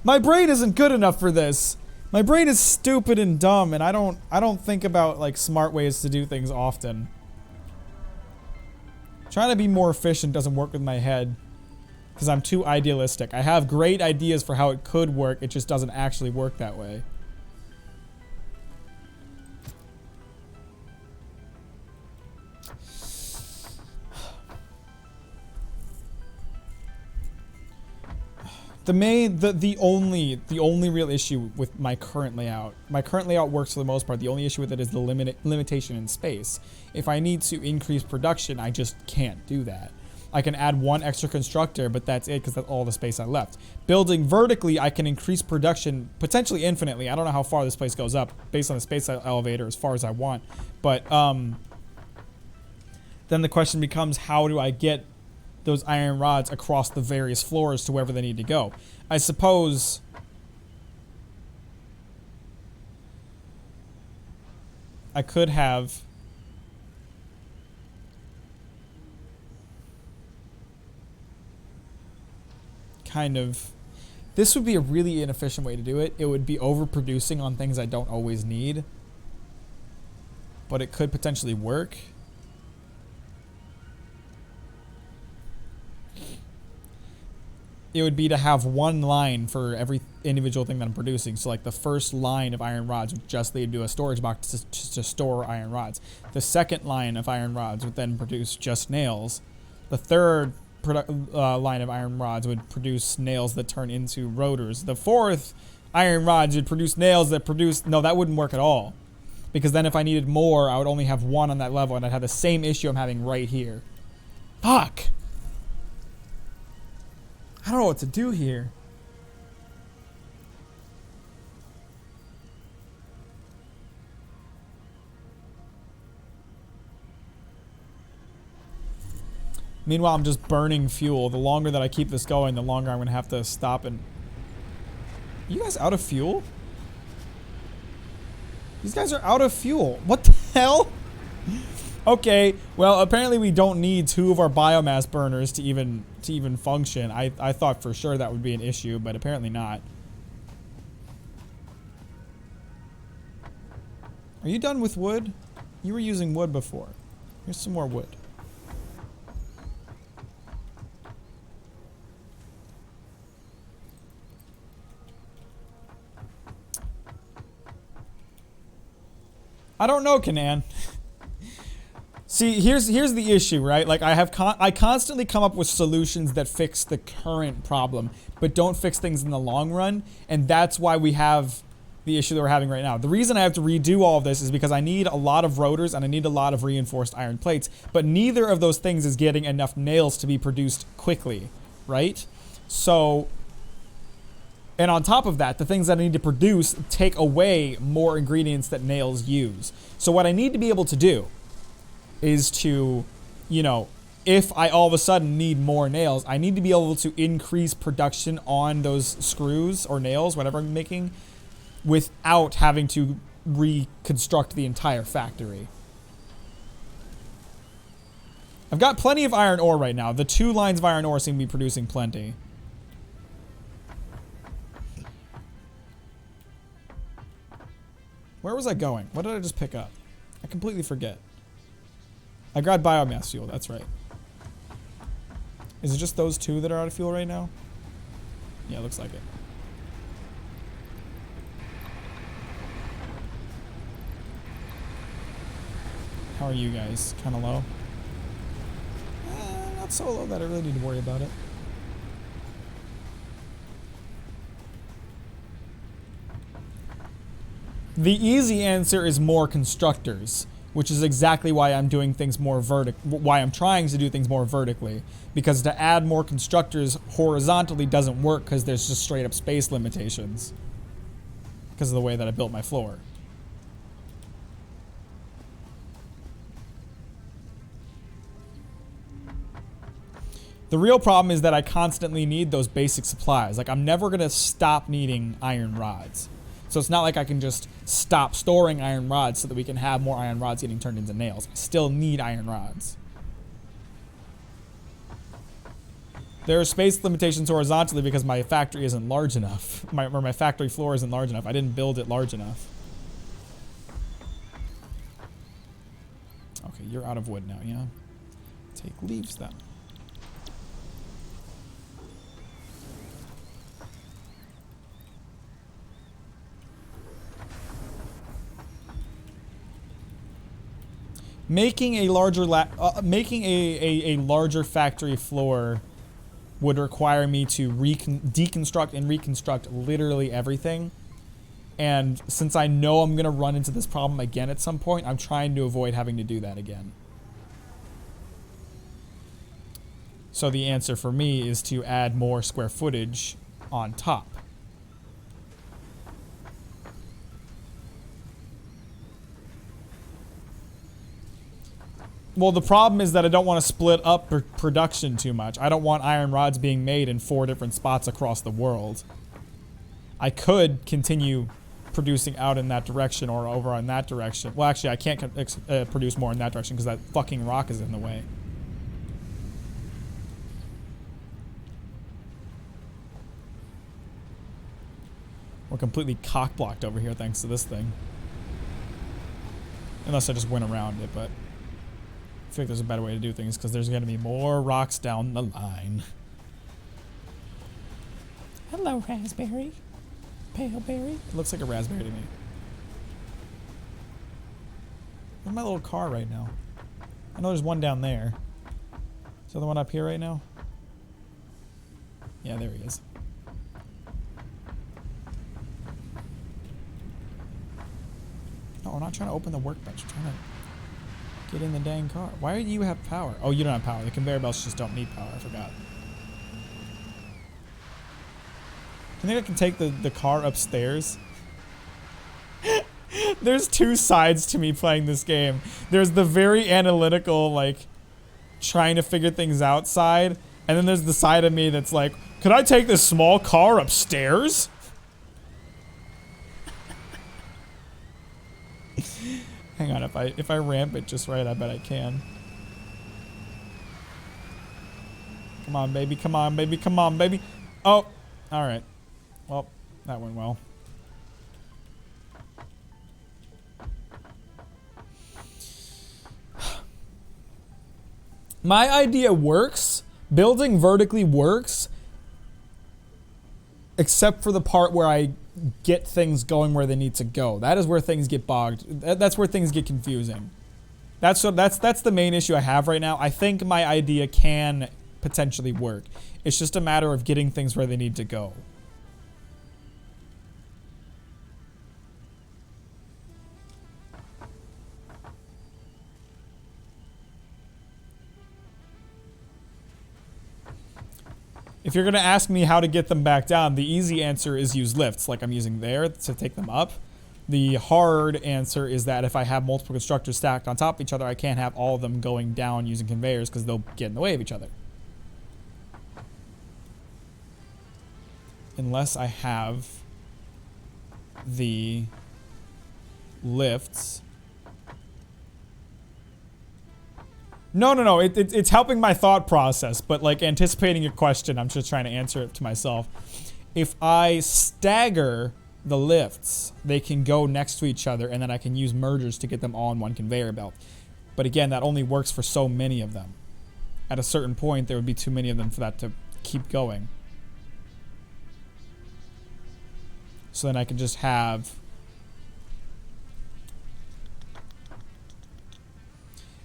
My brain isn't good enough for this. My brain is stupid and dumb, and I don't think about, like, smart ways to do things often. Trying to be more efficient doesn't work with my head. Because I'm too idealistic. I have great ideas for how it could work. It just doesn't actually work that way. The only real issue with my current layout works for the most part. The only issue with it is the limitation in space. If I need to increase production, I just can't do that. I can add one extra constructor, but that's it because that's all the space I left. Building vertically, I can increase production potentially infinitely. I don't know how far this place goes up based on the space elevator as far as I want. But then the question becomes, how do I get those iron rods across the various floors to wherever they need to go? I suppose I could have kind of... This would be a really inefficient way to do it. It would be overproducing on things I don't always need. But it could potentially work. It would be to have one line for every individual thing that I'm producing. So like the first line of iron rods would just lead to a storage box to store iron rods. The second line of iron rods would then produce just nails. The third line of iron rods would produce nails that turn into rotors. The fourth iron rods would produce nails that produce... No, that wouldn't work at all. Because then if I needed more, I would only have one on that level and I'd have the same issue I'm having right here. Fuck! I don't know what to do here. Meanwhile, I'm just burning fuel. The longer that I keep this going, the longer I'm going to have to stop and... You guys out of fuel? These guys are out of fuel. What the hell? Okay, well, apparently we don't need two of our biomass burners to even function. I thought for sure that would be an issue, but apparently not. Are you done with wood? You were using wood before. Here's some more wood. I don't know, Kanan. See, here's the issue, right? Like I constantly come up with solutions that fix the current problem, but don't fix things in the long run, and that's why we have the issue that we're having right now. The reason I have to redo all of this is because I need a lot of rotors and I need a lot of reinforced iron plates, but neither of those things is getting enough nails to be produced quickly, right? So, and on top of that, the things that I need to produce take away more ingredients that nails use. So what I need to be able to do is to, you know, if I all of a sudden need more nails, I need to be able to increase production on those screws or nails, whatever I'm making, without having to reconstruct the entire factory. I've got plenty of iron ore right now. The 2 lines of iron ore seem to be producing plenty. Where was I going? What did I just pick up? I completely forget. I grabbed biomass fuel, that's right. Is it just those 2 that are out of fuel right now? Yeah, looks like it. How are you guys? Kind of low? Not so low that I really need to worry about it. The easy answer is more constructors, which is exactly why I'm doing things more why I'm trying to do things more vertically. Because to add more constructors horizontally doesn't work because there's just straight up space limitations. Because of the way that I built my floor. The real problem is that I constantly need those basic supplies. Like, I'm never going to stop needing iron rods. So it's not like I can just stop storing iron rods so that we can have more iron rods getting turned into nails. I still need iron rods. There are space limitations horizontally because my factory isn't large enough. My factory floor isn't large enough. I didn't build it large enough. Okay, you're out of wood now, yeah? Take leaves then. Making a larger larger factory floor would require me to deconstruct and reconstruct literally everything. And since I know I'm gonna run into this problem again at some point, I'm trying to avoid having to do that again. So the answer for me is to add more square footage on top. Well, the problem is that I don't want to split up production too much. I don't want iron rods being made in 4 different spots across the world. I could continue producing out in that direction or over in that direction. Well, actually, I can't produce more in that direction because that fucking rock is in the way. We're completely cock-blocked over here thanks to this thing. Unless I just went around it, but I feel like there's a better way to do things because there's going to be more rocks down the line. Hello, raspberry. Pale berry. It looks like a raspberry to me. Where's my little car right now? I know there's one down there. Is there the one up here right now? Yeah, there he is. No, we're not trying to open the workbench. We're trying to get in the dang car. Why do you have power? Oh, you don't have power. The conveyor belts just don't need power. I forgot. You think I can take the car upstairs? There's 2 sides to me playing this game. There's the very analytical, like, trying to figure things out side. And then there's the side of me that's like, could I take this small car upstairs? Hang on, if I ramp it just right, I bet I can. Come on, baby, come on, baby, come on, baby. Oh, alright. Well, that went well. My idea works. Building vertically works. Except for the part where I get things going where they need to go. That is where things get bogged. That's where things get confusing. That's the main issue I have right now. I think my idea can potentially work. It's just a matter of getting things where they need to go. If you're going to ask me how to get them back down, the easy answer is use lifts, like I'm using there to take them up. The hard answer is that if I have multiple constructors stacked on top of each other, I can't have all of them going down using conveyors because they'll get in the way of each other. Unless I have the lifts. No. It's helping my thought process, but like anticipating your question, I'm just trying to answer it to myself. If I stagger the lifts, they can go next to each other, and then I can use mergers to get them all on one conveyor belt. But again, that only works for so many of them. At a certain point, there would be too many of them for that to keep going. So then I can just have...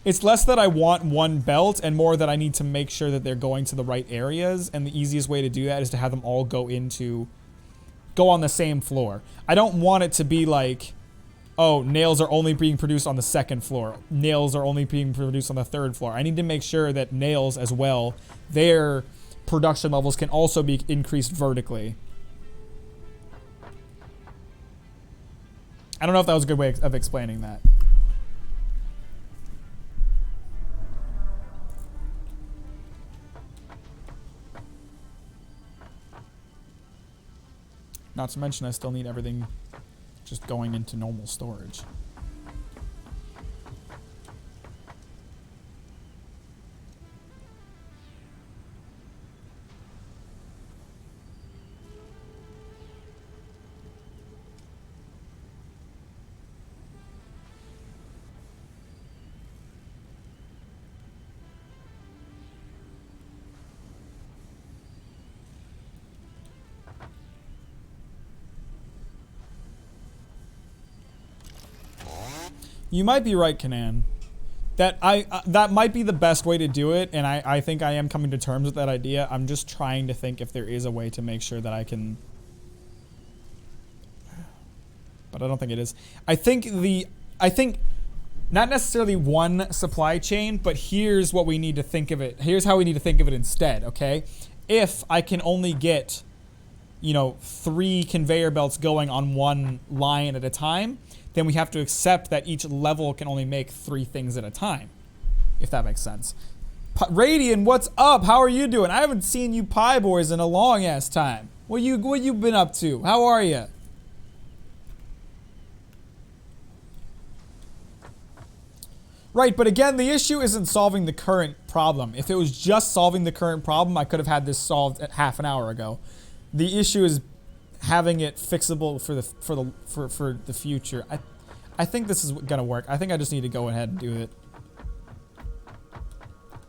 It's less that I want one belt and more that I need to make sure that they're going to the right areas. And the easiest way to do that is to have them all go on the same floor. I don't want it to be like, oh, nails are only being produced on the 2nd floor. Nails are only being produced on the 3rd floor. I need to make sure that nails as well, their production levels can also be increased vertically. I don't know if that was a good way of explaining that. Not to mention I still need everything just going into normal storage. You might be right, Kanan. That that might be the best way to do it, and I think I am coming to terms with that idea. I'm just trying to think if there is a way to make sure that I can... But I don't think it is. I think not necessarily one supply chain, but here's what we need to think of it. Here's how we need to think of it instead, okay? If I can only get, 3 conveyor belts going on one line at a time, then we have to accept that each level can only make 3 things at a time, if that makes sense. Radian, what's up? How are you doing? I haven't seen you Pie Boys in a long ass time. What you been up to? How are you? Right, but again, the issue isn't solving the current problem. If it was just solving the current problem, I could have had this solved at half an hour ago. The issue is having it fixable for the future. I think this is gonna work. I think I just need to go ahead and do it.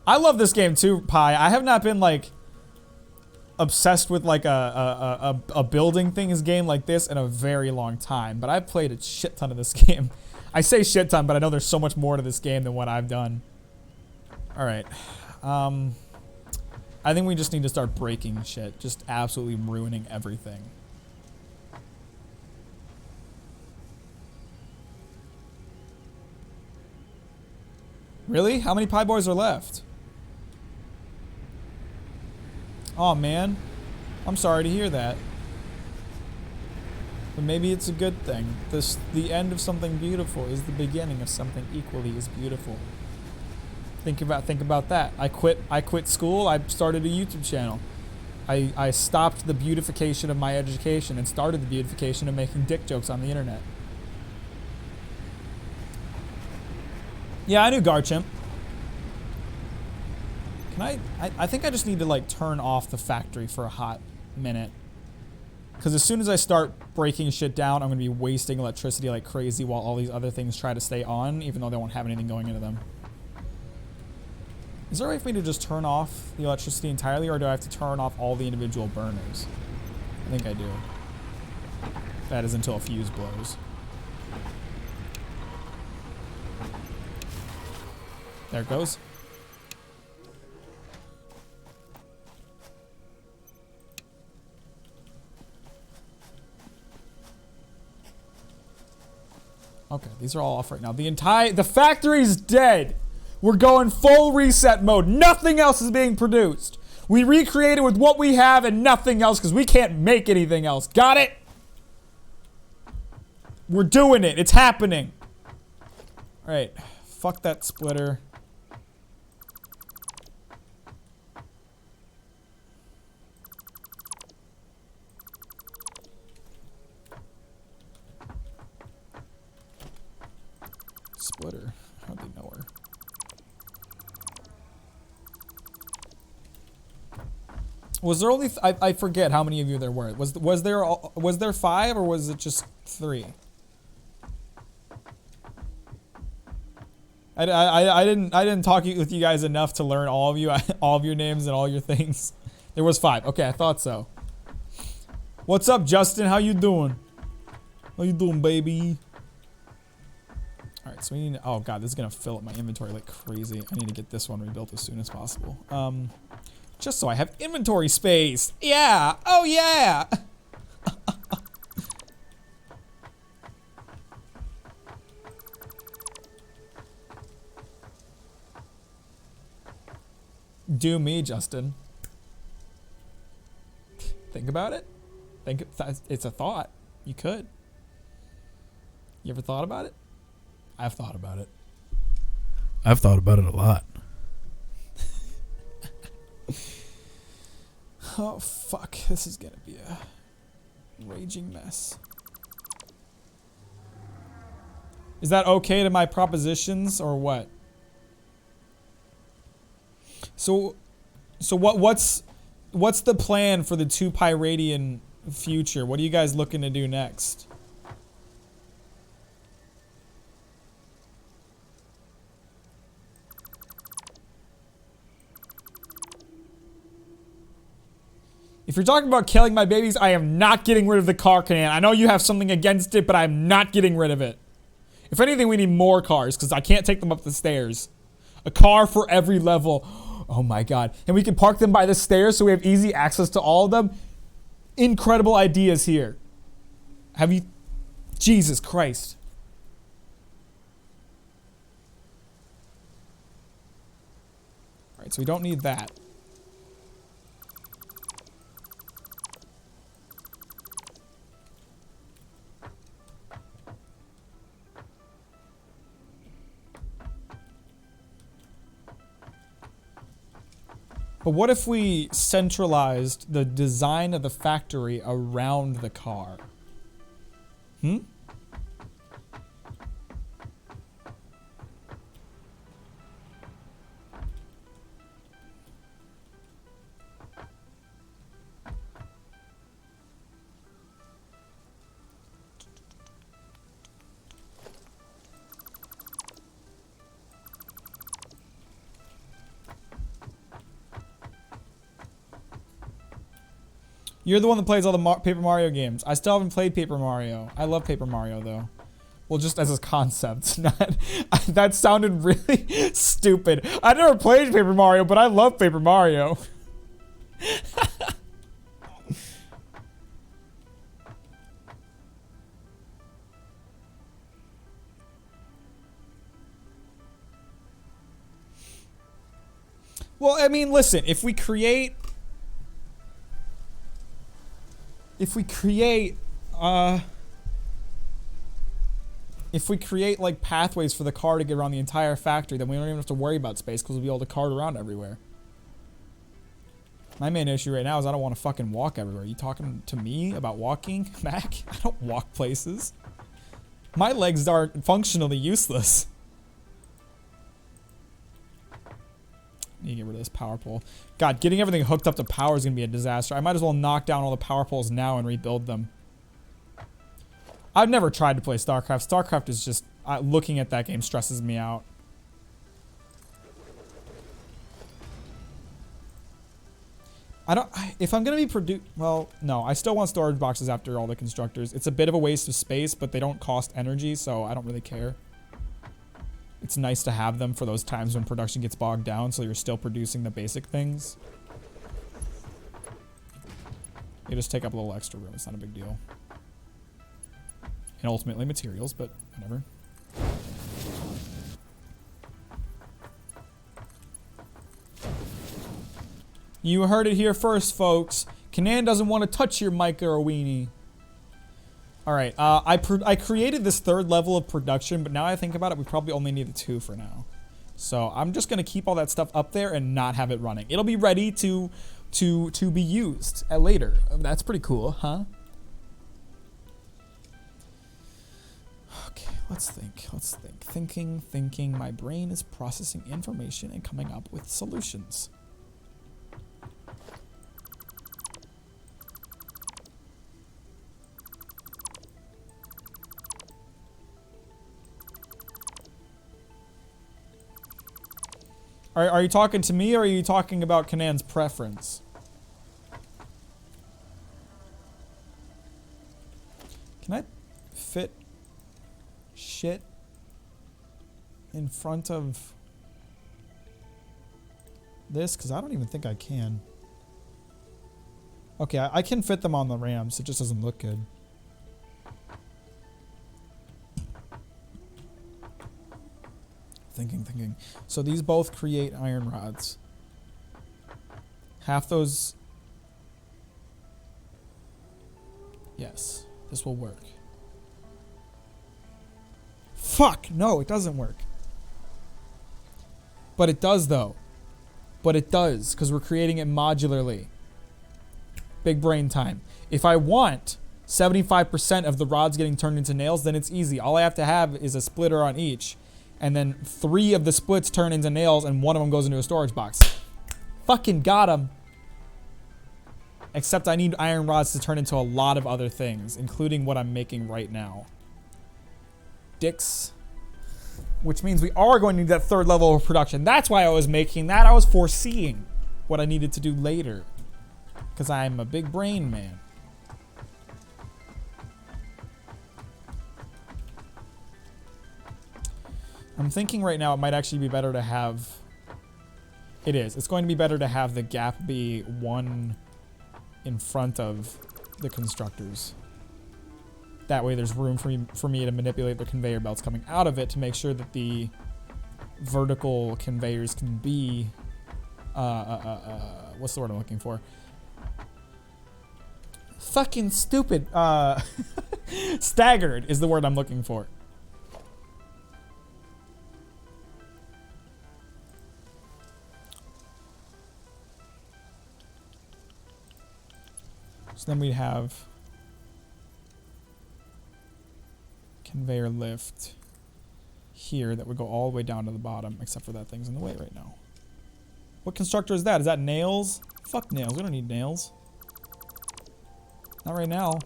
I love this game too, Pi. I have not been like obsessed with like a building things game like this in a very long time, but I've played a shit ton of this game. I say shit ton, but I know there's so much more to this game than what I've done. All right. I think we just need to start breaking shit, just absolutely ruining everything. Really? How many Pie Boys are left? Oh man, I'm sorry to hear that. But maybe it's a good thing. The end of something beautiful is the beginning of something equally as beautiful. Think about that. I quit school. I started a YouTube channel. I stopped the beautification of my education and started the beautification of making dick jokes on the internet. Yeah, I knew Garchimp. I think I just need to like turn off the factory for a hot minute. Because as soon as I start breaking shit down, I'm going to be wasting electricity like crazy while all these other things try to stay on, even though they won't have anything going into them. Is there a way for me to just turn off the electricity entirely, or do I have to turn off all the individual burners? I think I do. That is until a fuse blows. There it goes. Okay, these are all off right now. The factory's dead. We're going full reset mode. Nothing else is being produced. We recreated with what we have and nothing else because we can't make anything else. Got it? We're doing it. It's happening. All right. Fuck that splitter. Splitter. How'd they know her? Was there only I forget how many of you there were. Was there 5 or was it just 3? I didn't talk with you guys enough to learn all of your names and all your things. There was 5. Okay, I thought so. What's up, Justin? How you doing? How you doing, baby? All right, so we need to, oh god, this is gonna fill up my inventory like crazy. I need to get this one rebuilt as soon as possible. Just so I have inventory space. Yeah. Oh yeah. Do me, Justin. Think about it. It's a thought. You could. You ever thought about it? I've thought about it. I've thought about it a lot. Oh fuck, this is gonna be a... Raging mess. Is that okay to my propositions or what? So what's the plan for the 2 Pyradian future? What are you guys looking to do next? If you're talking about killing my babies, I am not getting rid of the car cannon. I know you have something against it, but I'm not getting rid of it. If anything, we need more cars, because I can't take them up the stairs. A car for every level. Oh my god. And we can park them by the stairs so we have easy access to all of them. Incredible ideas here. Have you... Jesus Christ. Alright, so we don't need that. But what if we centralized the design of the factory around the car? Hmm? You're the one that plays all the Paper Mario games. I still haven't played Paper Mario. I love Paper Mario, though. Well, just as a concept. Not, that sounded really stupid. I never played Paper Mario, but I love Paper Mario. Well, I mean, listen. If we create like pathways for the car to get around the entire factory, then we don't even have to worry about space because we'll be able to cart around everywhere. My main issue right now is I don't want to fucking walk everywhere. Are you talking to me about walking, Mac? I don't walk places. My legs are functionally useless. Need to get rid of this power pole. God, getting everything hooked up to power is going to be a disaster. I might as well knock down all the power poles now and rebuild them. I've never tried to play StarCraft. StarCraft is just... looking at that game stresses me out. If I'm going to be well, no. I still want storage boxes after all the constructors. It's a bit of a waste of space, but they don't cost energy, so I don't really care. It's nice to have them for those times when production gets bogged down, so you're still producing the basic things. They just take up a little extra room. It's not a big deal. And ultimately materials, but whatever. You heard it here first, folks. Kanan doesn't want to touch your micro weenie. Alright, I created this 3rd level of production, but now I think about it, we probably only need the 2 for now. So I'm just going to keep all that stuff up there and not have it running. It'll be ready to be used later. That's pretty cool, huh? Okay, let's think. Thinking. My brain is processing information and coming up with solutions. Are you talking to me or are you talking about Kanan's preference? Can I fit shit in front of this? Because I don't even think I can. Okay, I can fit them on the ramps. It just doesn't look good. Thinking. So these both create iron rods. Half those... Yes, this will work. Fuck! No, it doesn't work. But it does, though. But it does, because we're creating it modularly. Big brain time. If I want 75% of the rods getting turned into nails, then it's easy. All I have to have is a splitter on each. And then 3 of the splits turn into nails and 1 of them goes into a storage box. Fucking got him. Except I need iron rods to turn into a lot of other things, including what I'm making right now. Dicks. Which means we are going to need that 3rd level of production. That's why I was making that. I was foreseeing what I needed to do later. Because I'm a big brain man. I'm thinking right now it might actually be better to have... It is. It's going to be better to have the gap be 1 in front of the constructors. That way there's room for me to manipulate the conveyor belts coming out of it to make sure that the vertical conveyors can be... what's the word I'm looking for? Fucking stupid. Staggered is the word I'm looking for. So then we'd have conveyor lift here that would go all the way down to the bottom, except for that thing's in the way right now. What constructor is that? Is that nails? Fuck nails. We don't need nails. Not right now.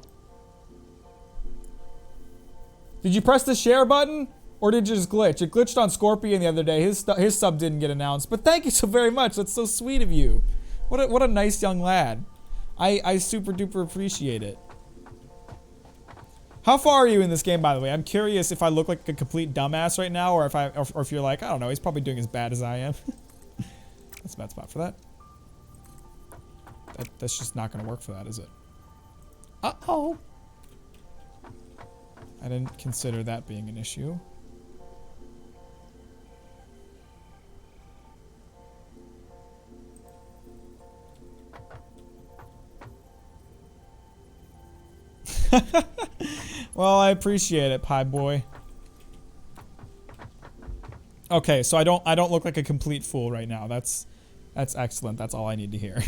Did you press the share button? Or did you just glitch? It glitched on Scorpion the other day. His sub didn't get announced. But thank you so very much. That's so sweet of you. What a nice young lad. I super duper appreciate it. How far are you in this game, by the way? I'm curious if I look like a complete dumbass right now, or if you're like, I don't know, he's probably doing as bad as I am. That's a bad spot for that. That's just not going to work for that, is it? Uh-oh. I didn't consider that being an issue. Well, I appreciate it, Pie Boy. Okay, so I don't look like a complete fool right now. That's excellent. That's all I need to hear.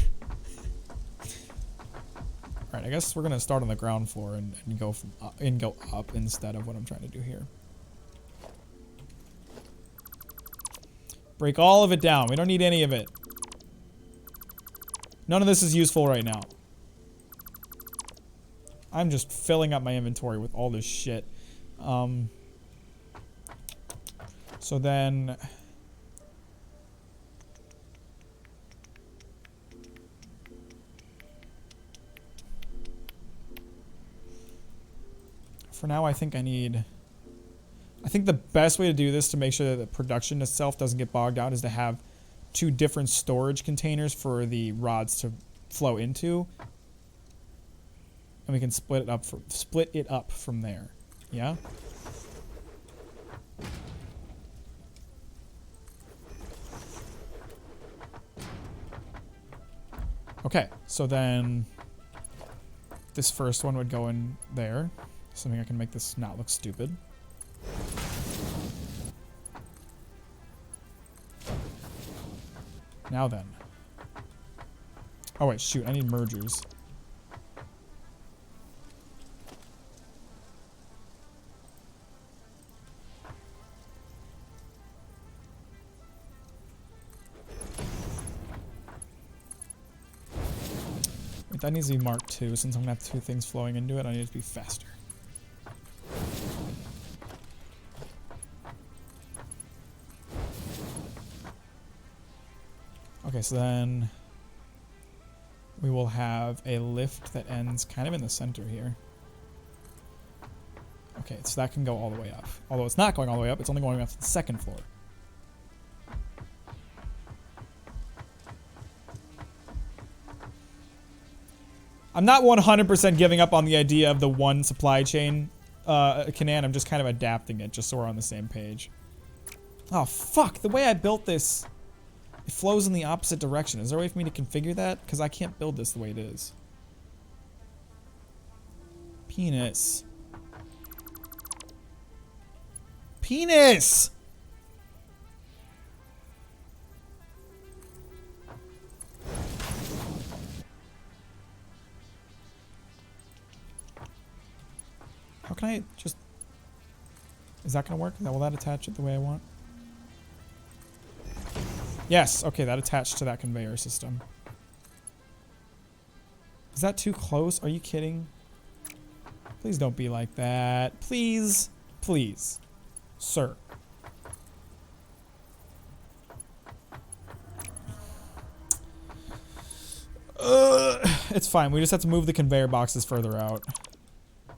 Alright, I guess we're gonna start on the ground floor and go up instead of what I'm trying to do here. Break all of it down. We don't need any of it. None of this is useful right now. I'm just filling up my inventory with all this shit. So then... For now, I think I need... I think the best way to do this to make sure that the production itself doesn't get bogged out is to have 2 different storage containers for the rods to flow into. And we can split it up from there. Yeah? Okay, so then this first one would go in there. Something I can make this not look stupid. Now then. Oh wait, shoot, I need mergers. Wait, that needs to be marked too. Since I'm gonna have 2 things flowing into it, I need it to be faster. Okay, so then we will have a lift that ends kind of in the center here. Okay, so that can go all the way up. Although it's not going all the way up, it's only going up to the 2nd floor. I'm not 100% giving up on the idea of the one supply chain Canaan. I'm just kind of adapting it just so we're on the same page. Oh, fuck. The way I built this, it flows in the opposite direction. Is there a way for me to configure that? Because I can't build this the way it is. Penis. Penis! can I just... Is that going to work? Will that attach it the way I want? Yes. Okay, that attached to that conveyor system. Is that too close? Are you kidding? Please don't be like that. Please. Please. Sir. It's fine. We just have to move the conveyor boxes further out.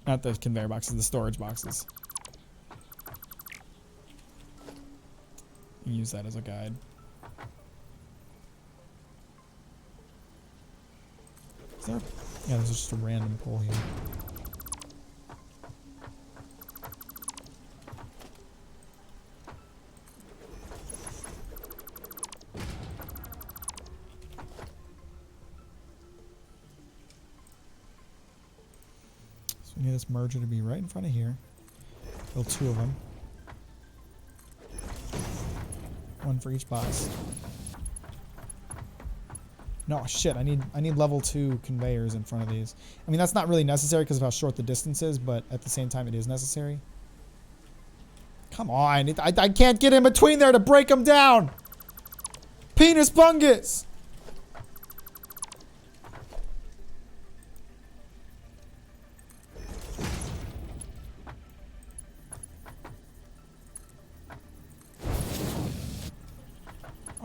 Not the conveyor boxes, the storage boxes. Use that as a guide. Is there... Yeah, there's just a random pole here. So we need this merger to be right in front of here. Build 2 of them. 1 for each box. No, shit, I need level 2 conveyors in front of these. I mean, that's not really necessary because of how short the distance is, but at the same time it is necessary. Come on, I can't get in between there to break them down! Penis bungus!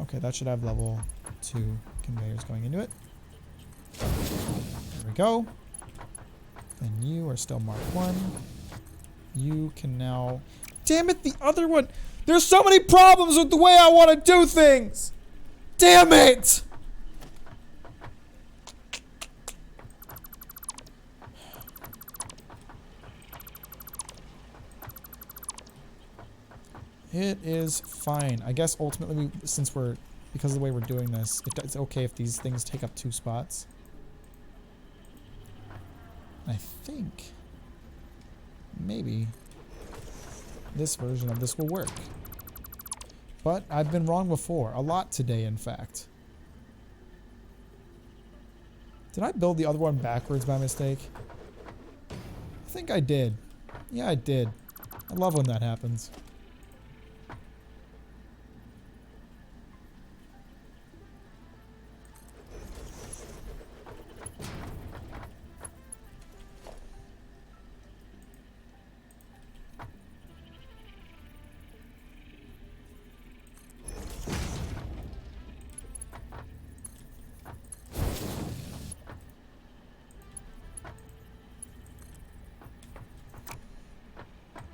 Okay, that should have level 2 conveyors going into it. There we go. Then you are still marked 1. You can now... Damn it, the other one! There's so many problems with the way I want to do things! Damn it! It is fine. I guess ultimately, since we're... Because of the way we're doing this, it's okay if these things take up 2 spots. I think... Maybe... this version of this will work. But I've been wrong before. A lot today, in fact. Did I build the other one backwards by mistake? I think I did. Yeah, I did. I love when that happens.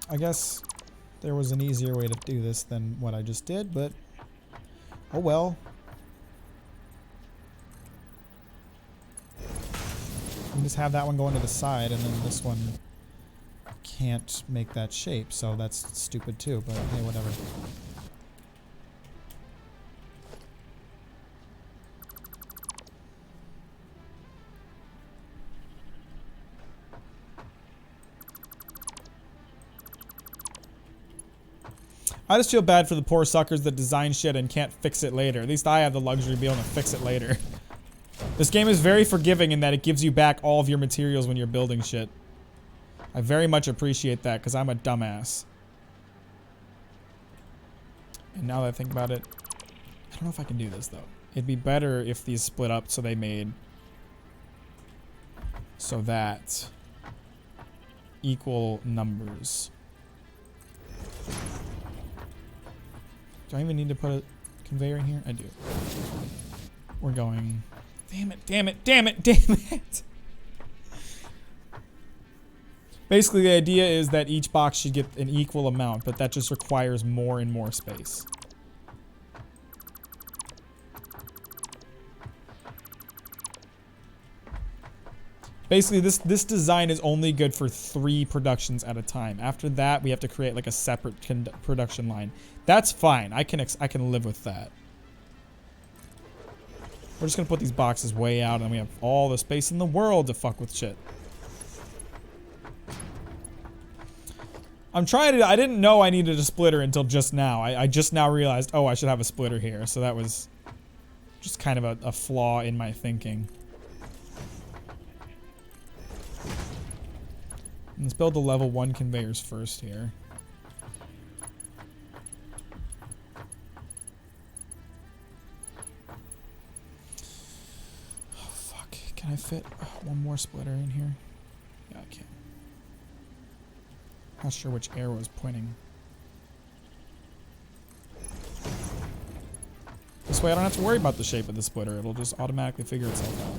I guess there was an easier way to do this than what I just did, but oh well. You just have that one going to the side, and then this one can't make that shape, so that's stupid too, but hey, whatever. I just feel bad for the poor suckers that design shit and can't fix it later. At least I have the luxury of being able to fix it later. This game is very forgiving in that it gives you back all of your materials when you're building shit. I very much appreciate that because I'm a dumbass. And now that I think about it, I don't know if I can do this though. It'd be better if these split up so they made so that equal numbers. Do I even need to put a conveyor in here? I do. We're going... Damn it, damn it, damn it, damn it! Basically, the idea is that each box should get an equal amount, but that just requires more and more space. Basically, this design is only good for 3 productions at a time. After that, we have to create like a separate production line. That's fine. I can live with that. We're just gonna put these boxes way out, and we have all the space in the world to fuck with shit. I'm trying to. I didn't know I needed a splitter until just now. I just now realized, oh, I should have a splitter here. So that was just kind of a flaw in my thinking. Let's build the level 1 conveyors first here. Oh, fuck. Can I fit one more splitter in here? Yeah, I can. Not sure which arrow is pointing. This way I don't have to worry about the shape of the splitter. It'll just automatically figure itself out.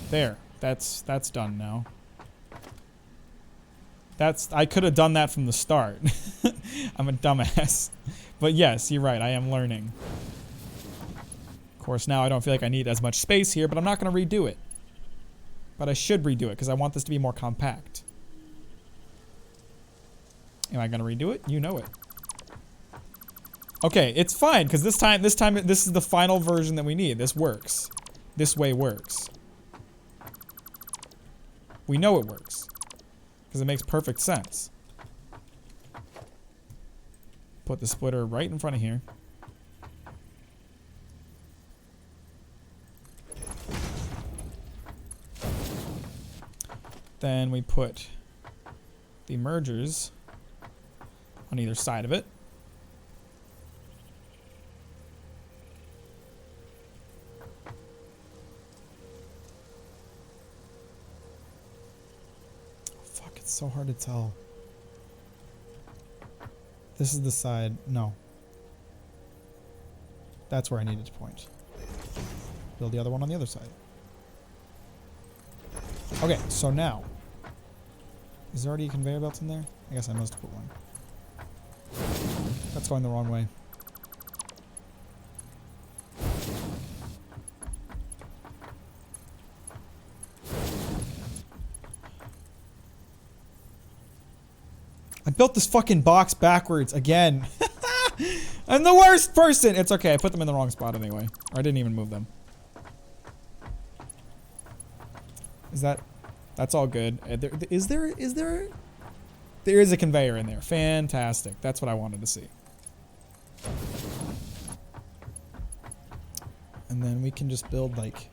There. That's done now. I could have done that from the start. I'm a dumbass. But yes, you're right. I am learning. Of course, now I don't feel like I need as much space here, but I'm not going to redo it. But I should redo it because I want this to be more compact. Am I going to redo it? You know it. Okay, it's fine because this time this is the final version that we need. This works. This way works. We know it works because it makes perfect sense. Put the splitter right in front of here. Then we put the mergers on either side of it. Fuck, it's so hard to tell. This is the side. No. That's where I needed to point. Build the other one on the other side. Okay, so now. Is there already a conveyor belt in there? I guess I must have put one. That's going the wrong way. I built this fucking box backwards again. I'm the worst person! It's okay, I put them in the wrong spot anyway. Or I didn't even move them. Is that... That's all good. There is a conveyor in there. Fantastic. That's what I wanted to see. And then we can just build like...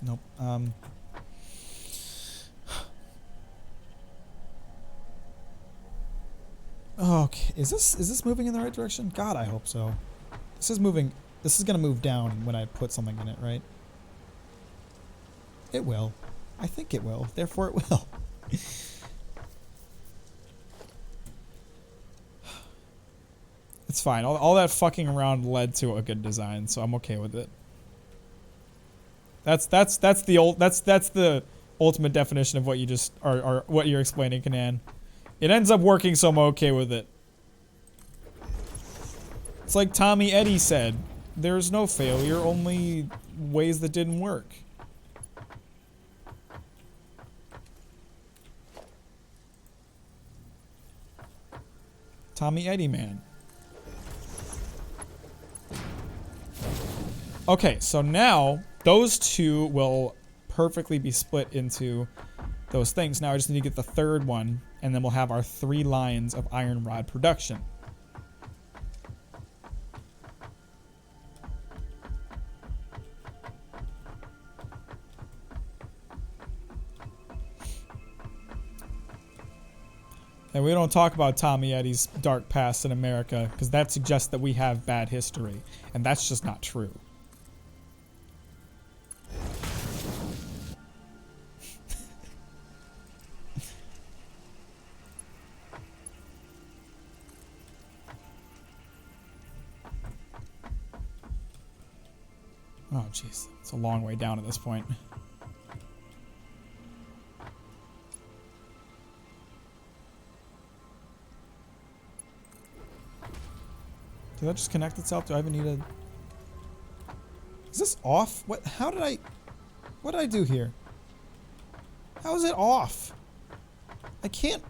Nope. Okay. Is this moving in the right direction? God, I hope so. This is moving... This is gonna move down when I put something in it, right? It will. I think it will. Therefore it will. It's fine. All that fucking around led to a good design, so I'm okay with it. That's the ultimate definition of what you just are what you're explaining, Kanan. It ends up working, so I'm okay with it. It's like Tommy Eddy said, there's no failure, only ways that didn't work. Tommy Eddy, man. Okay, so now those two will perfectly be split into those things. Now I just need to get the third one, and then we'll have our 3 lines of iron rod production. And we don't talk about Tommy Eddy's dark past in America, because that suggests that we have bad history. And that's just not true. Oh, jeez. It's a long way down at this point. Did that just connect itself? Do I even need a... Is this off? What? How did I... What did I do here? How is it off? I can't...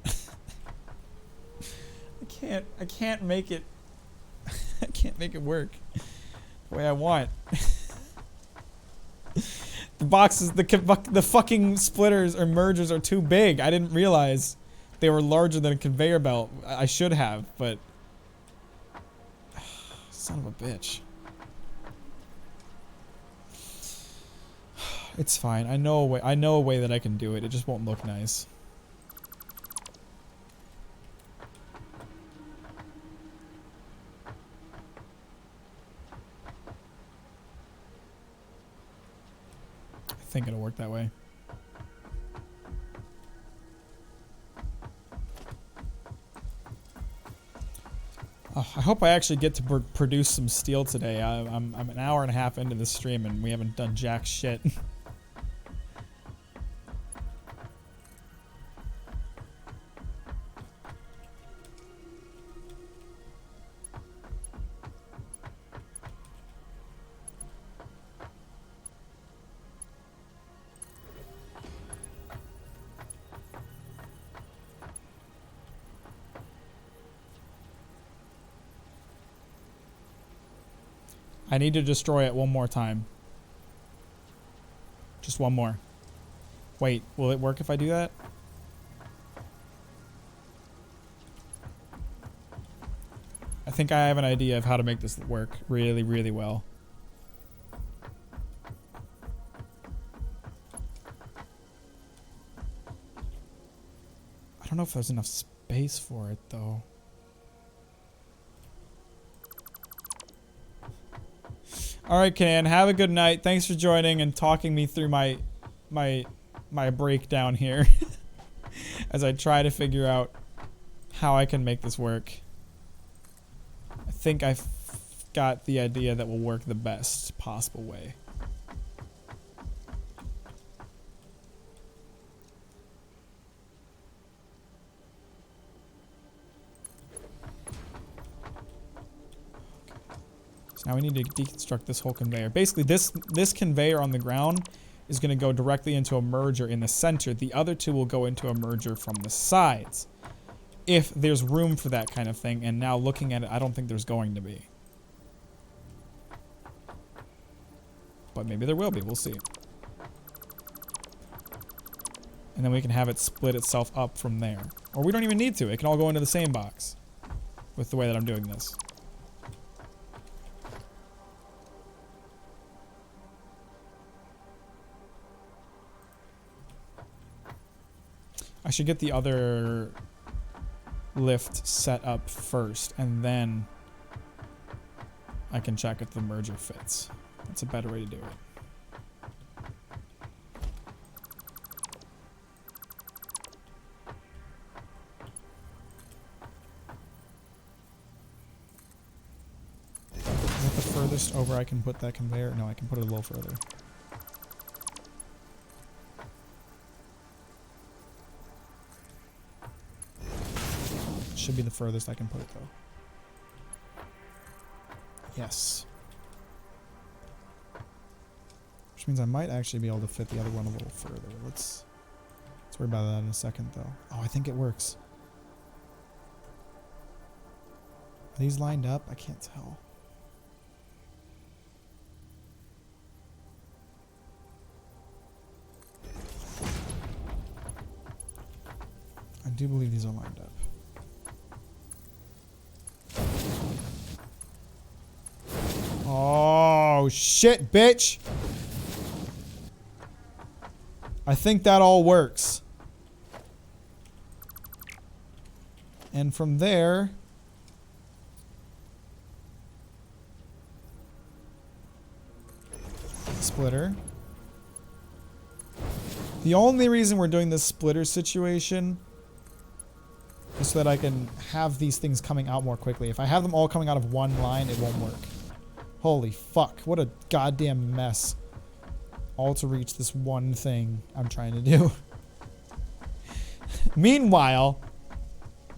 I can't make it... I can't make it work the way I want. The boxes, the fucking splitters or mergers are too big. I didn't realize they were larger than a conveyor belt. I should have, but son of a bitch. It's fine. I know a way. I know a way that I can do it. It just won't look nice. I think it'll work that way. Oh, I hope I actually get to produce some steel today. I'm an hour and a half into the stream and we haven't done jack shit. I need to destroy it one more time. Just one more. Wait, will it work if I do that? I think I have an idea of how to make this work really, really well. I don't know if there's enough space for it though. Alright, Can, have a good night. Thanks for joining and talking me through my breakdown here. As I try to figure out how I can make this work. I think I've got the idea that will work the best possible way. So now we need to deconstruct this whole conveyor. Basically, this conveyor on the ground is going to go directly into a merger in the center. The other two will go into a merger from the sides. If there's room for that kind of thing, and now looking at it, I don't think there's going to be. But maybe there will be, we'll see. And then we can have it split itself up from there. Or we don't even need to, it can all go into the same box. With the way that I'm doing this. I should get the other lift set up first, and then I can check if the merger fits. That's a better way to do it. Is that the furthest over I can put that conveyor? No, I can put it a little further. Should be the furthest I can put it though. Yes. Which means I might actually be able to fit the other one a little further. Let's worry about that in a second though. Oh, I think it works. Are these lined up? I can't tell. I do believe these are lined up. Oh, shit, bitch. I think that all works. And from there... Splitter. The only reason we're doing this splitter situation is so that I can have these things coming out more quickly. If I have them all coming out of one line, it won't work. Holy fuck, what a goddamn mess. All to reach this one thing I'm trying to do. Meanwhile,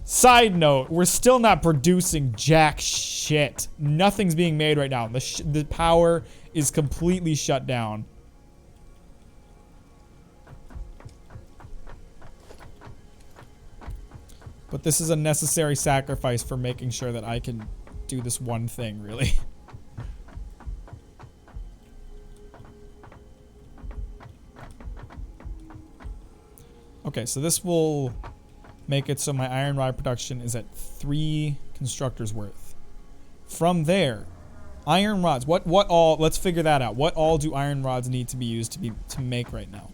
side note, we're still not producing jack shit. Nothing's being made right now. The power is completely shut down. But this is a necessary sacrifice for making sure that I can do this one thing, really. Okay, so this will make it so my iron rod production is at 3 constructors worth. From there, iron rods. What all? Let's figure that out. What all do iron rods need to be used to make right now?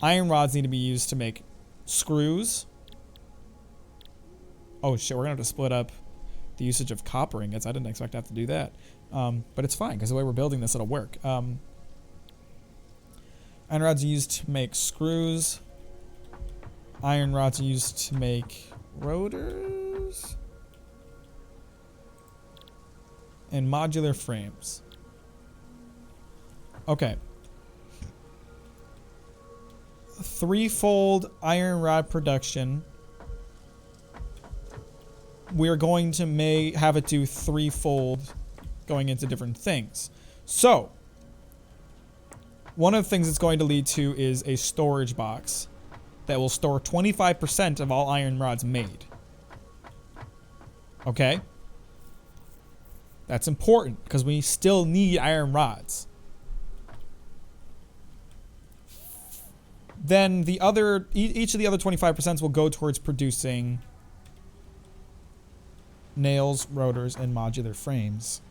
Iron rods need to be used to make screws. Oh shit, we're gonna have to split up the usage of copper ingots. I didn't expect to have to do that. But it's fine, because the way we're building this, it'll work. Iron rods are used to make screws. Iron rods are used to make rotors. And modular frames. Okay. Threefold iron rod production. We're going to have it do threefold going into different things. So, one of the things it's going to lead to is a storage box that will store 25% of all iron rods made. Okay? That's important because we still need iron rods. Then the other, each of the other 25% will go towards producing nails, rotors, and modular frames.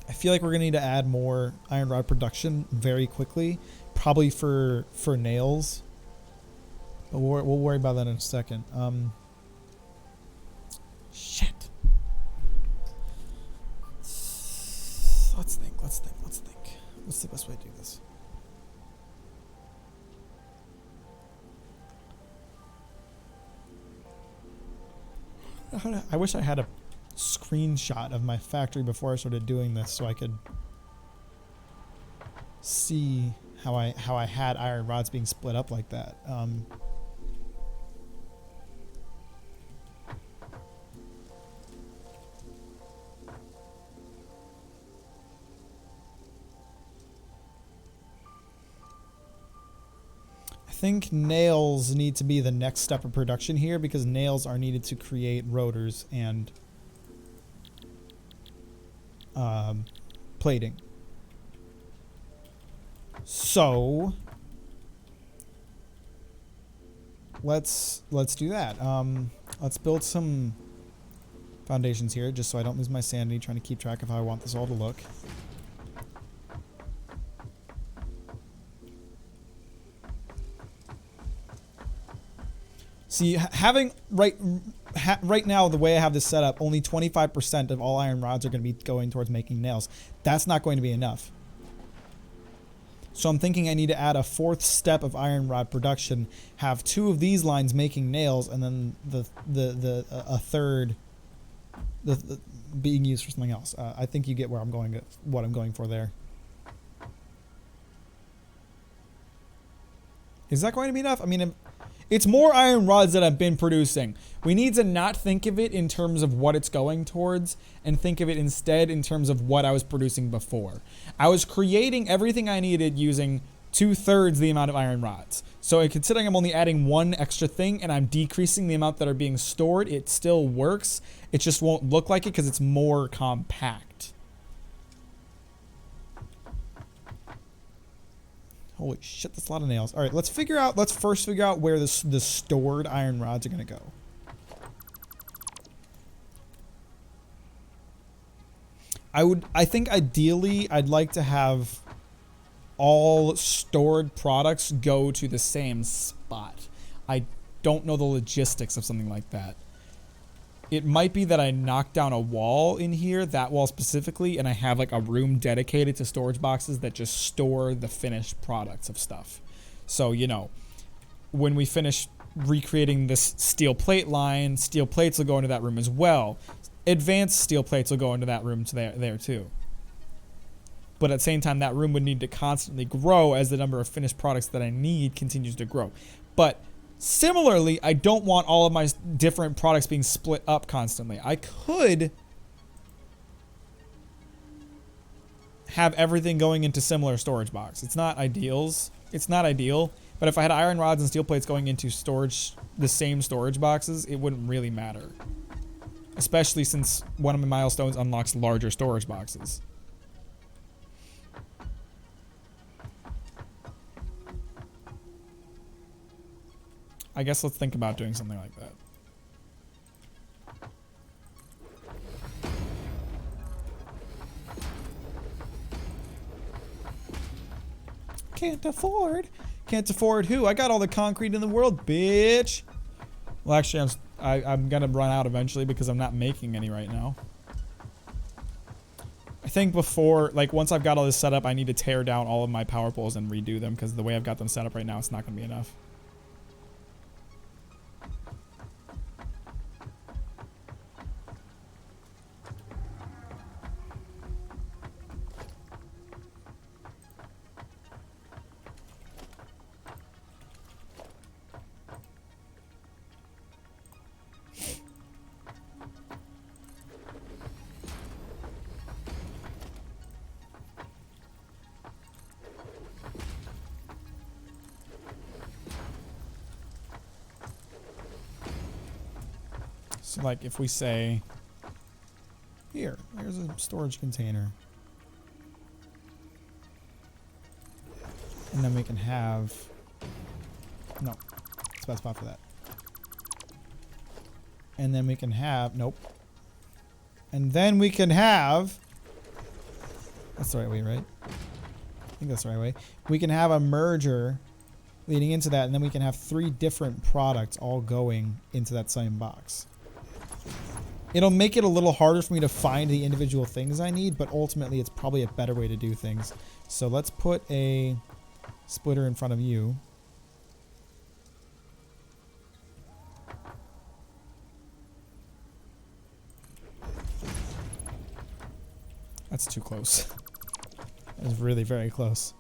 I feel like we're gonna need to add more iron rod production very quickly, probably for nails. But we'll worry about that in a second. Shit. Let's think. What's the best way to do this? I wish I had a screenshot of my factory before I started doing this so I could see how I had iron rods being split up like that. I think nails need to be the next step of production here because nails are needed to create rotors and plating. So let's do that. Let's build some foundations here just so I don't lose my sanity trying to keep track of how I want this all to look. See, having right now, the way I have this set up, only 25% of all iron rods are going to be going towards making nails. That's not going to be enough. So I'm thinking I need to add a 4th step of iron rod production, have 2 of these lines making nails, and then a third being used for something else. I think you get where I'm going, what I'm going for there. Is that going to be enough? I mean, it's more iron rods that I've been producing. We need to not think of it in terms of what it's going towards and think of it instead in terms of what I was producing before. I was creating everything I needed using 2/3 the amount of iron rods. So considering I'm only adding 1 extra thing and I'm decreasing the amount that are being stored, it still works. It just won't look like it because it's more compact. Holy shit, that's a lot of nails. All right, let's first figure out where the stored iron rods are going to go. I think ideally I'd like to have all stored products go to the same spot. I don't know the logistics of something like that. It might be that I knock down a wall in here, that wall specifically, and I have like a room dedicated to storage boxes that just store the finished products of stuff. So, you know, when we finish recreating this steel plate line, steel plates will go into that room as well. Advanced steel plates will go into that room there too. But at the same time, that room would need to constantly grow as the number of finished products that I need continues to grow. But similarly, I don't want all of my different products being split up constantly. I could have everything going into similar storage box. It's not ideal, but if I had iron rods and steel plates going into the same storage boxes, it wouldn't really matter. Especially since one of my milestones unlocks larger storage boxes. I guess let's think about doing something like that. Can't afford. Can't afford who? I got all the concrete in the world, bitch. Well, actually, I'm gonna run out eventually because I'm not making any right now. I think before, like, once I've got all this set up, I need to tear down all of my power poles and redo them because the way I've got them set up right now, it's not gonna be enough. So, like, if we say, here's a storage container. And then we can have, no, it's the best spot for that. And then we can have, nope. And then we can have, that's the right way, right? I think that's the right way. We can have a merger leading into that, and then we can have 3 different products all going into that same box. It'll make it a little harder for me to find the individual things I need, but ultimately it's probably a better way to do things. So let's put a splitter in front of you. That's too close. That was really very close.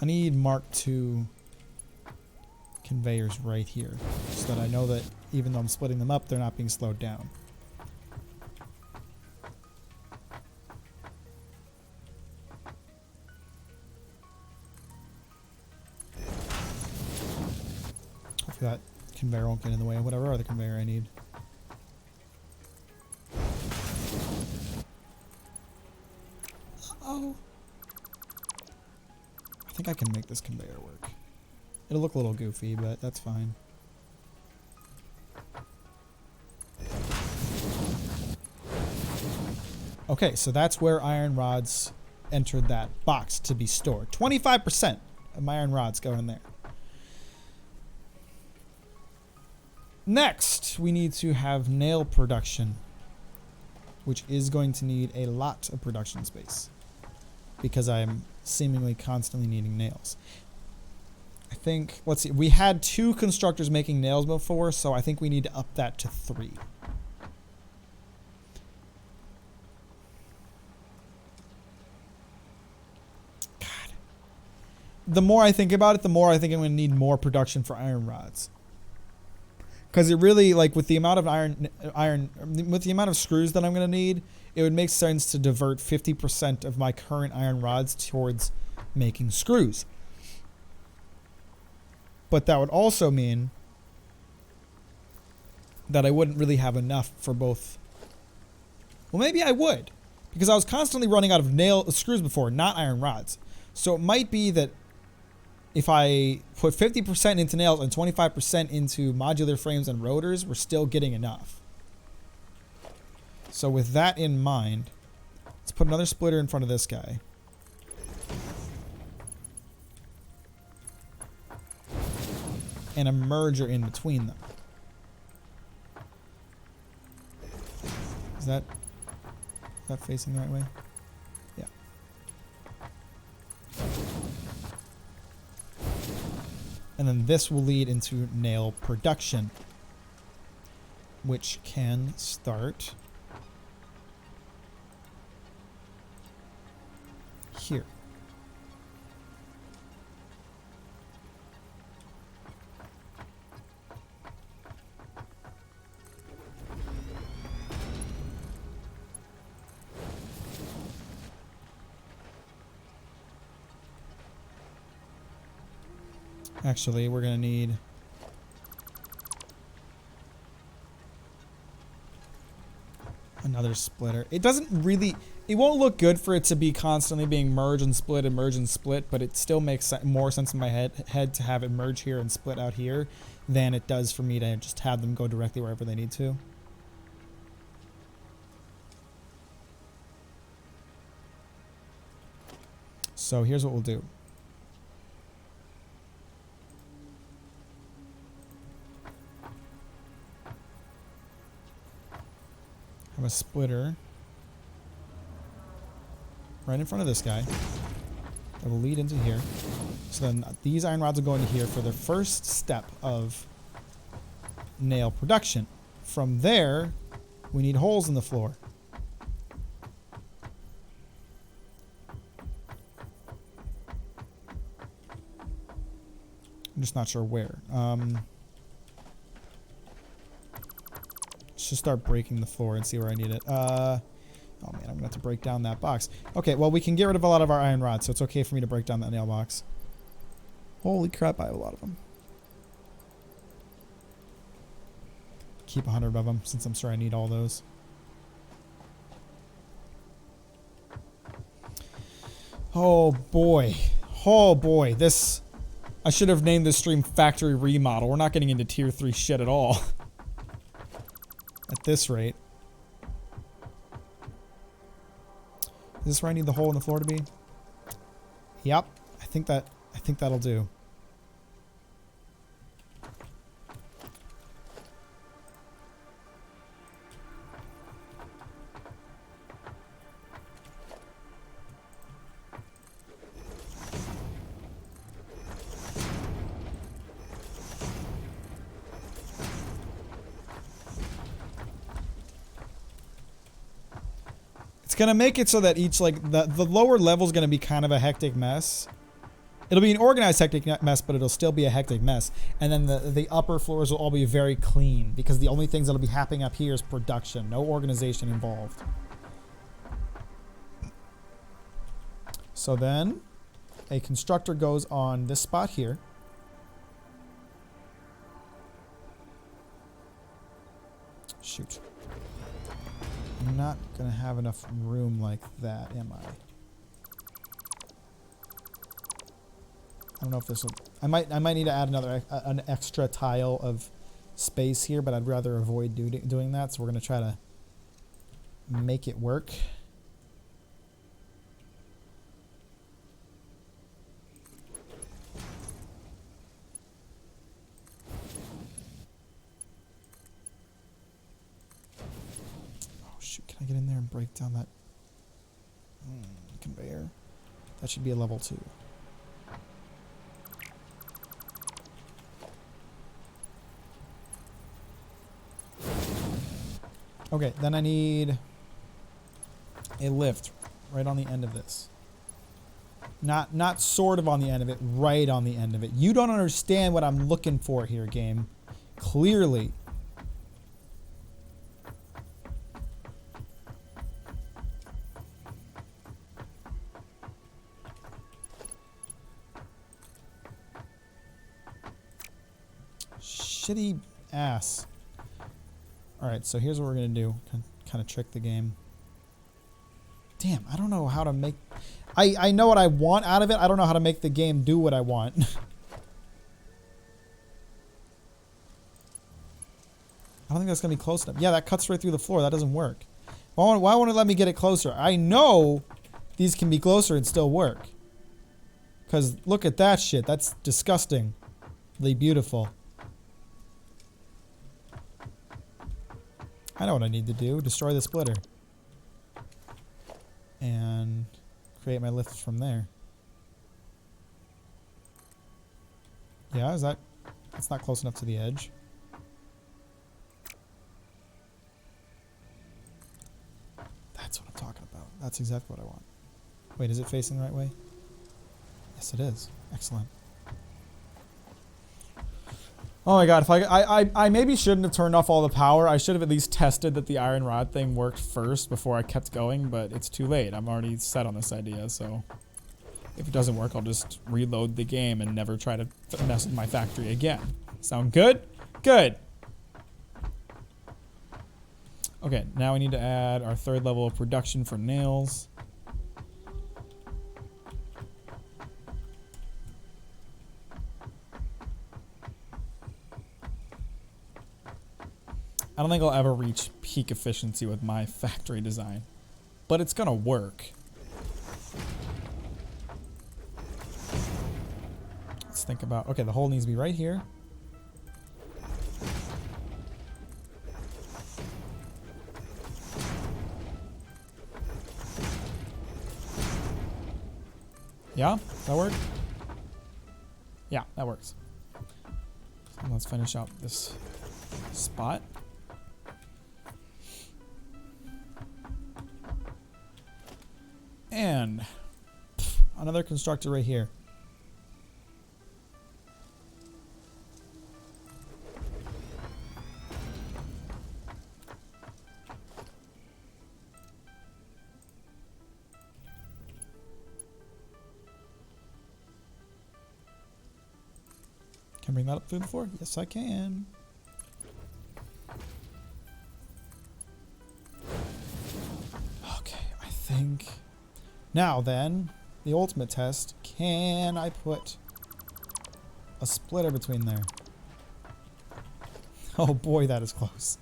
I need Mark II conveyors right here so that I know that even though I'm splitting them up, they're not being slowed down. Hopefully that conveyor won't get in the way of whatever other conveyor I need. Uh-oh. I think I can make this conveyor work. It'll look a little goofy, but that's fine. Okay, so that's where iron rods entered that box to be stored. 25% of my iron rods go in there. Next, we need to have nail production, which is going to need a lot of production space because I'm seemingly constantly needing nails. I think, let's see, we had 2 constructors making nails before, so I think we need to up that to 3. God. The more I think about it, the more I think I'm going to need more production for iron rods. Because it really, like, with the amount of with the amount of screws that I'm going to need, it would make sense to divert 50% of my current iron rods towards making screws. But that would also mean that I wouldn't really have enough for both. Well, maybe I would, because I was constantly running out of screws before, not iron rods. So it might be that if I put 50% into nails and 25% into modular frames and rotors, we're still getting enough. So with that in mind, let's put another splitter in front of this guy. And a merger in between them. Is that facing the right way? Yeah. And then this will lead into nail production, which can start here. Actually, we're going to need Another splitter. It doesn't really... It won't look good for it to be constantly being merge and split, but it still makes more sense in my head to have it merge here and split out here than it does for me to just have them go directly wherever they need to. So here's what we'll do. Have a splitter right in front of this guy that will lead into here. So then these iron rods will go into here for the first step of nail production. From there, we need holes in the floor. I'm just not sure where. Let's just start breaking the floor and see where I need it. Oh man, I'm gonna have to break down that box. Okay, well we can get rid of a lot of our iron rods, so it's okay for me to break down that nail box. Holy crap, I have a lot of them. Keep 100 of them, since I'm sure I need all those. Oh boy. Oh boy, this... I should have named this stream Factory Remodel. We're not getting into tier 3 shit at all. At this rate. Is this where I need the hole in the floor to be? Yep. I think that'll do. Gonna make it so that each, like, the lower level is gonna be kind of a hectic mess. It'll be an organized hectic mess, but it'll still be a hectic mess. And then the upper floors will all be very clean, because the only things that'll be happening up here is production, no organization involved. So then a constructor goes on this spot here. Shoot. I'm not gonna have enough room like that, am I? I don't know if this will... I might need to add an extra tile of space here, but I'd rather avoid doing that, so we're gonna try to make it work. Can I get in there and break down that conveyor? That should be a level 2. Okay, then I need a lift right on the end of this. Not sort of on the end of it, right on the end of it. You don't understand what I'm looking for here, game. Clearly. Shitty ass. Alright, so here's what we're gonna do. Kind of trick the game. Damn, I don't know how to make... I know what I want out of it. I don't know how to make the game do what I want. I don't think that's gonna be close enough. Yeah, that cuts right through the floor. That doesn't work. Why won't it let me get it closer? I know these can be closer and still work. Because look at that shit. That's disgustingly beautiful. I know what I need to do. Destroy the splitter. And create my lift from there. Yeah, is that... That's not close enough to the edge. That's what I'm talking about. That's exactly what I want. Wait, is it facing the right way? Yes, it is. Excellent. Oh my god, if I maybe shouldn't have turned off all the power. I should have at least tested that the iron rod thing worked first before I kept going, but it's too late. I'm already set on this idea, so if it doesn't work, I'll just reload the game and never try to mess with my factory again. Sound good? Good. Okay, now we need to add our third level of production for nails. I don't think I'll ever reach peak efficiency with my factory design, but it's gonna work. Let's think about, okay, the hole needs to be right here. Yeah, that work? Yeah, that works. So let's finish up this spot. And another constructor right here. Can I bring that up through the floor? Yes, I can. Okay, I think. Now then, the ultimate test. Can I put a splitter between there? Oh boy, that is close.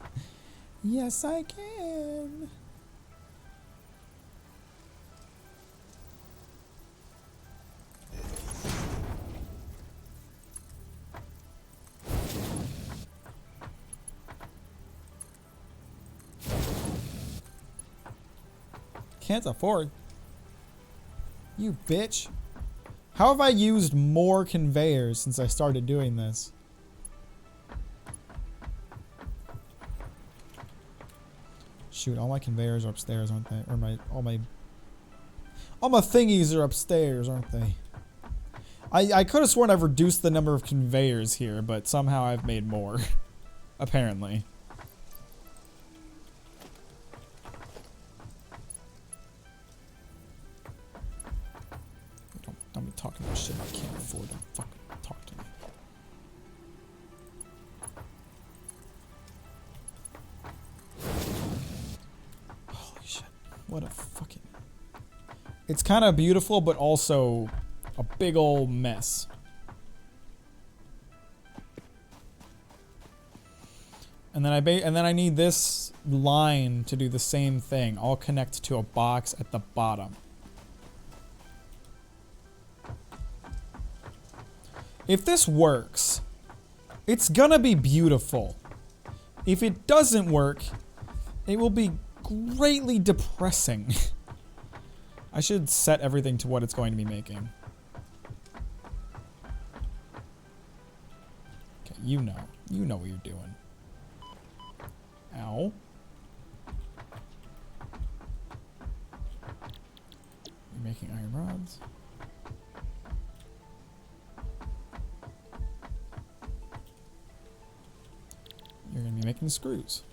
Yes, I can. Can't afford. You bitch. How have I used more conveyors since I started doing this? Shoot, all my conveyors are upstairs, aren't they? Or all my thingies are upstairs, aren't they? I could have sworn I've reduced the number of conveyors here, but somehow I've made more. Apparently. Don't be talking about shit I can't afford. Don't fucking talk to me. Holy shit. What a fucking... It's kind of beautiful, but also a big old mess. And then I need this line to do the same thing. I'll connect to a box at the bottom. If this works, it's gonna be beautiful. If it doesn't work, it will be greatly depressing. I should set everything to what it's going to be making. Okay, you know what you're doing. Ow. You're making iron rods. You're going to be making screws.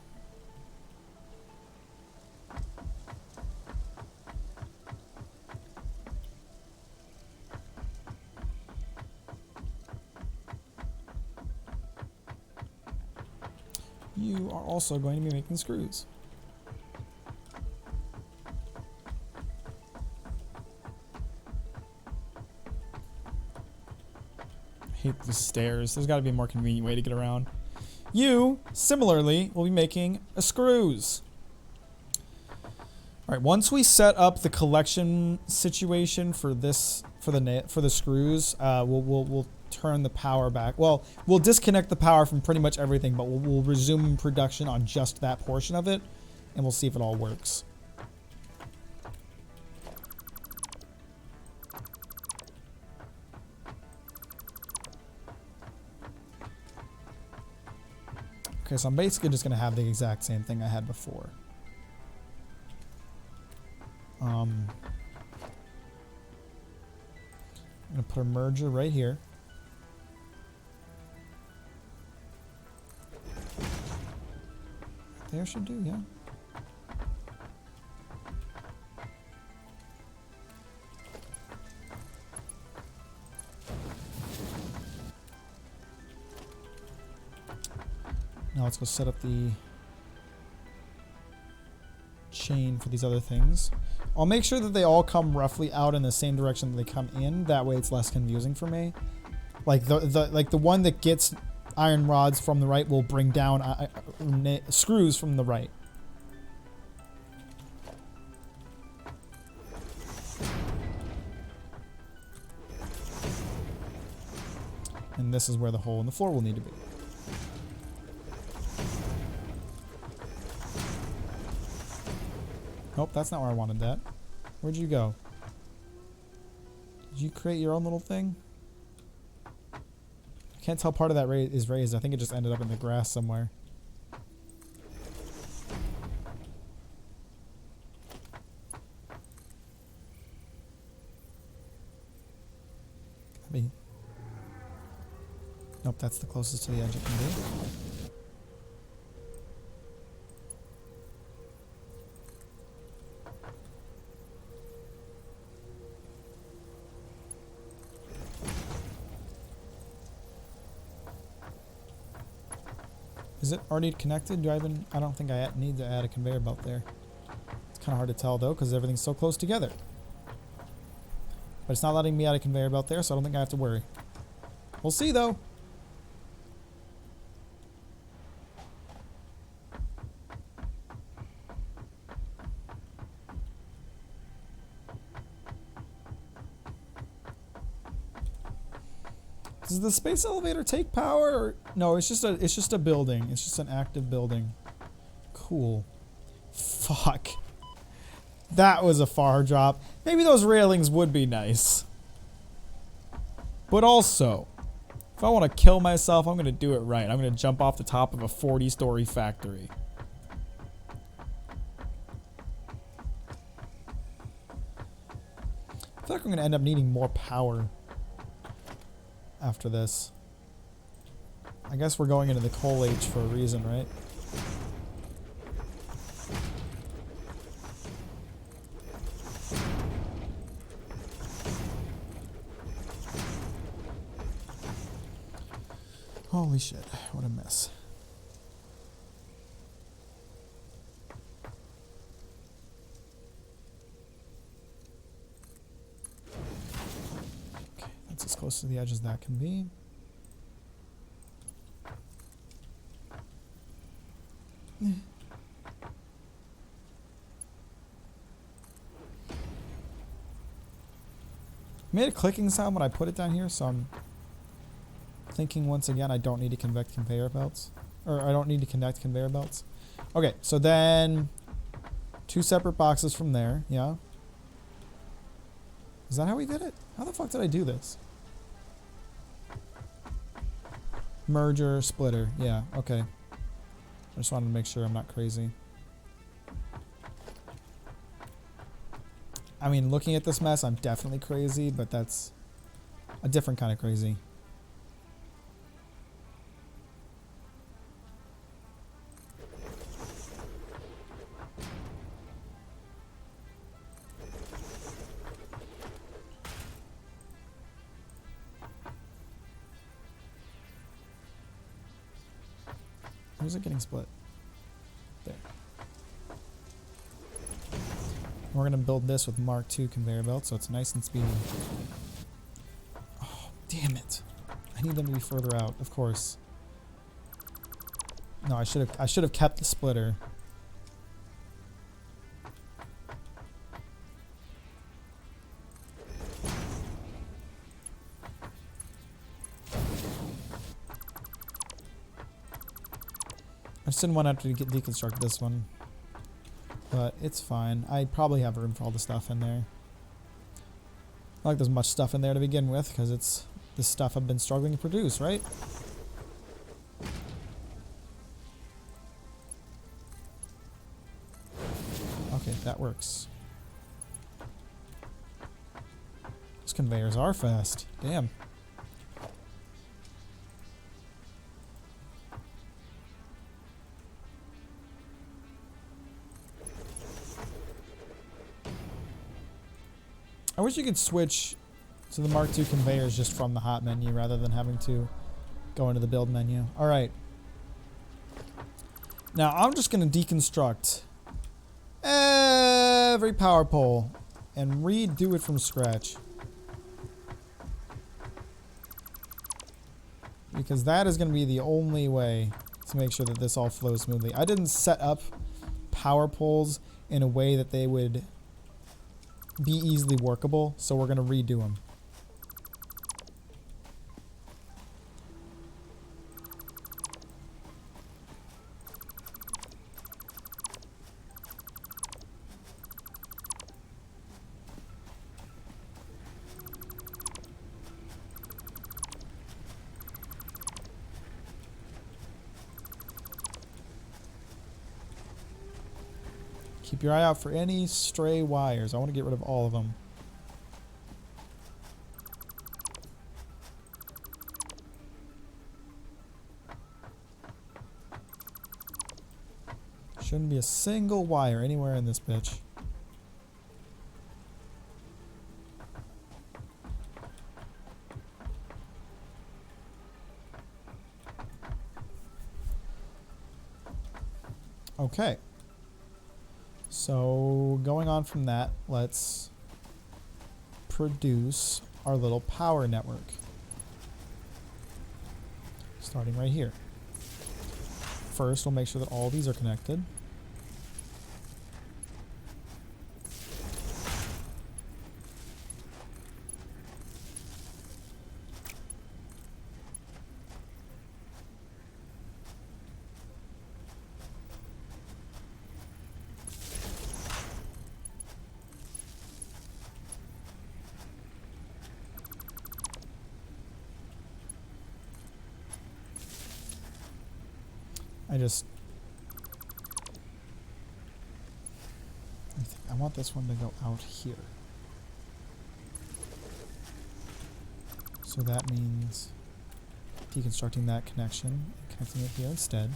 You are also going to be making screws. I hate the stairs. There's got to be a more convenient way to get around. You, similarly, will be making screws. All right, once we set up the collection situation for this, for the screws, we'll turn the power back. Well, we'll disconnect the power from pretty much everything, but we'll resume production on just that portion of it, and we'll see if it all works. Okay, so I'm basically just going to have the exact same thing I had before. I'm going to put a merger right here. There should do, yeah. Now let's go set up the chain for these other things. I'll make sure that they all come roughly out in the same direction that they come in. That way it's less confusing for me. Like the one that gets iron rods from the right will bring down screws from the right. And this is where the hole in the floor will need to be. Nope, that's not where I wanted that. Where'd you go? Did you create your own little thing? I can't tell part of that is raised. I think it just ended up in the grass somewhere. Maybe. Nope, that's the closest to the edge it can be. Is it already connected? I don't think I need to add a conveyor belt there. It's kind of hard to tell though because everything's so close together. But it's not letting me add a conveyor belt there, so I don't think I have to worry. We'll see though. Does the space elevator take power? Or no, it's just a building. It's just an active building. Cool. Fuck. That was a far drop. Maybe those railings would be nice. But also, if I want to kill myself, I'm going to do it right. I'm going to jump off the top of a 40-story factory. I feel like I'm going to end up needing more power after this. I guess we're going into the coal age for a reason, right? Holy shit, what a mess. Okay, that's as close to the edge as that can be. Made a clicking sound when I put it down here, so I'm thinking once again I don't need to connect conveyor belts. Or I don't need to connect conveyor belts. Okay, so then 2 separate boxes from there, yeah. Is that how we did it? How the fuck did I do this? Merger, splitter, yeah, okay. I just wanted to make sure I'm not crazy. I mean, looking at this mess, I'm definitely crazy, but that's a different kind of crazy. Where's it getting split? There. We're going to build this with Mark II conveyor belt, so it's nice and speedy. Oh, damn it. I need them to be further out, of course. No, I should have kept the splitter. I just didn't want to have to deconstruct this one. But it's fine. I probably have room for all the stuff in there. Not like there's much stuff in there to begin with, because it's the stuff I've been struggling to produce, right? Okay, that works. Those conveyors are fast. Damn. I wish you could switch to the Mark II conveyors just from the hot menu rather than having to go into the build menu. Alright. Now I'm just going to deconstruct every power pole and redo it from scratch. Because that is going to be the only way to make sure that this all flows smoothly. I didn't set up power poles in a way that they would be easily workable, so we're going to redo them. Keep your eye out for any stray wires. I want to get rid of all of them. Shouldn't be a single wire anywhere in this bitch. Okay. So going on from that, let's produce our little power network. Starting right here. First, we'll make sure that all these are connected. I want this one to go out here. So that means deconstructing that connection and connecting it here instead.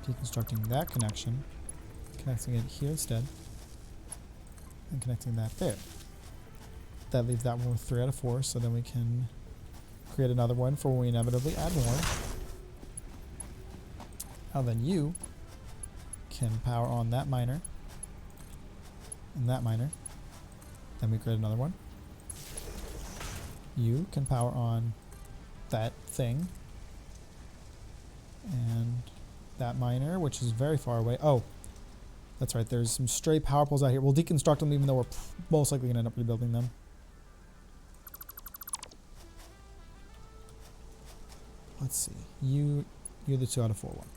Deconstructing that connection, connecting it here instead, and connecting that there. That leaves that one with 3 out of 4, so then we can create another one for when we inevitably add more. Now then you can power on that miner and that miner. Then we create another one. You can power on that thing and that miner, which is very far away. Oh, that's right. There's some stray power poles out here. We'll deconstruct them even though we're most likely going to end up rebuilding them. Let's see. You're the 2 out of 4 one.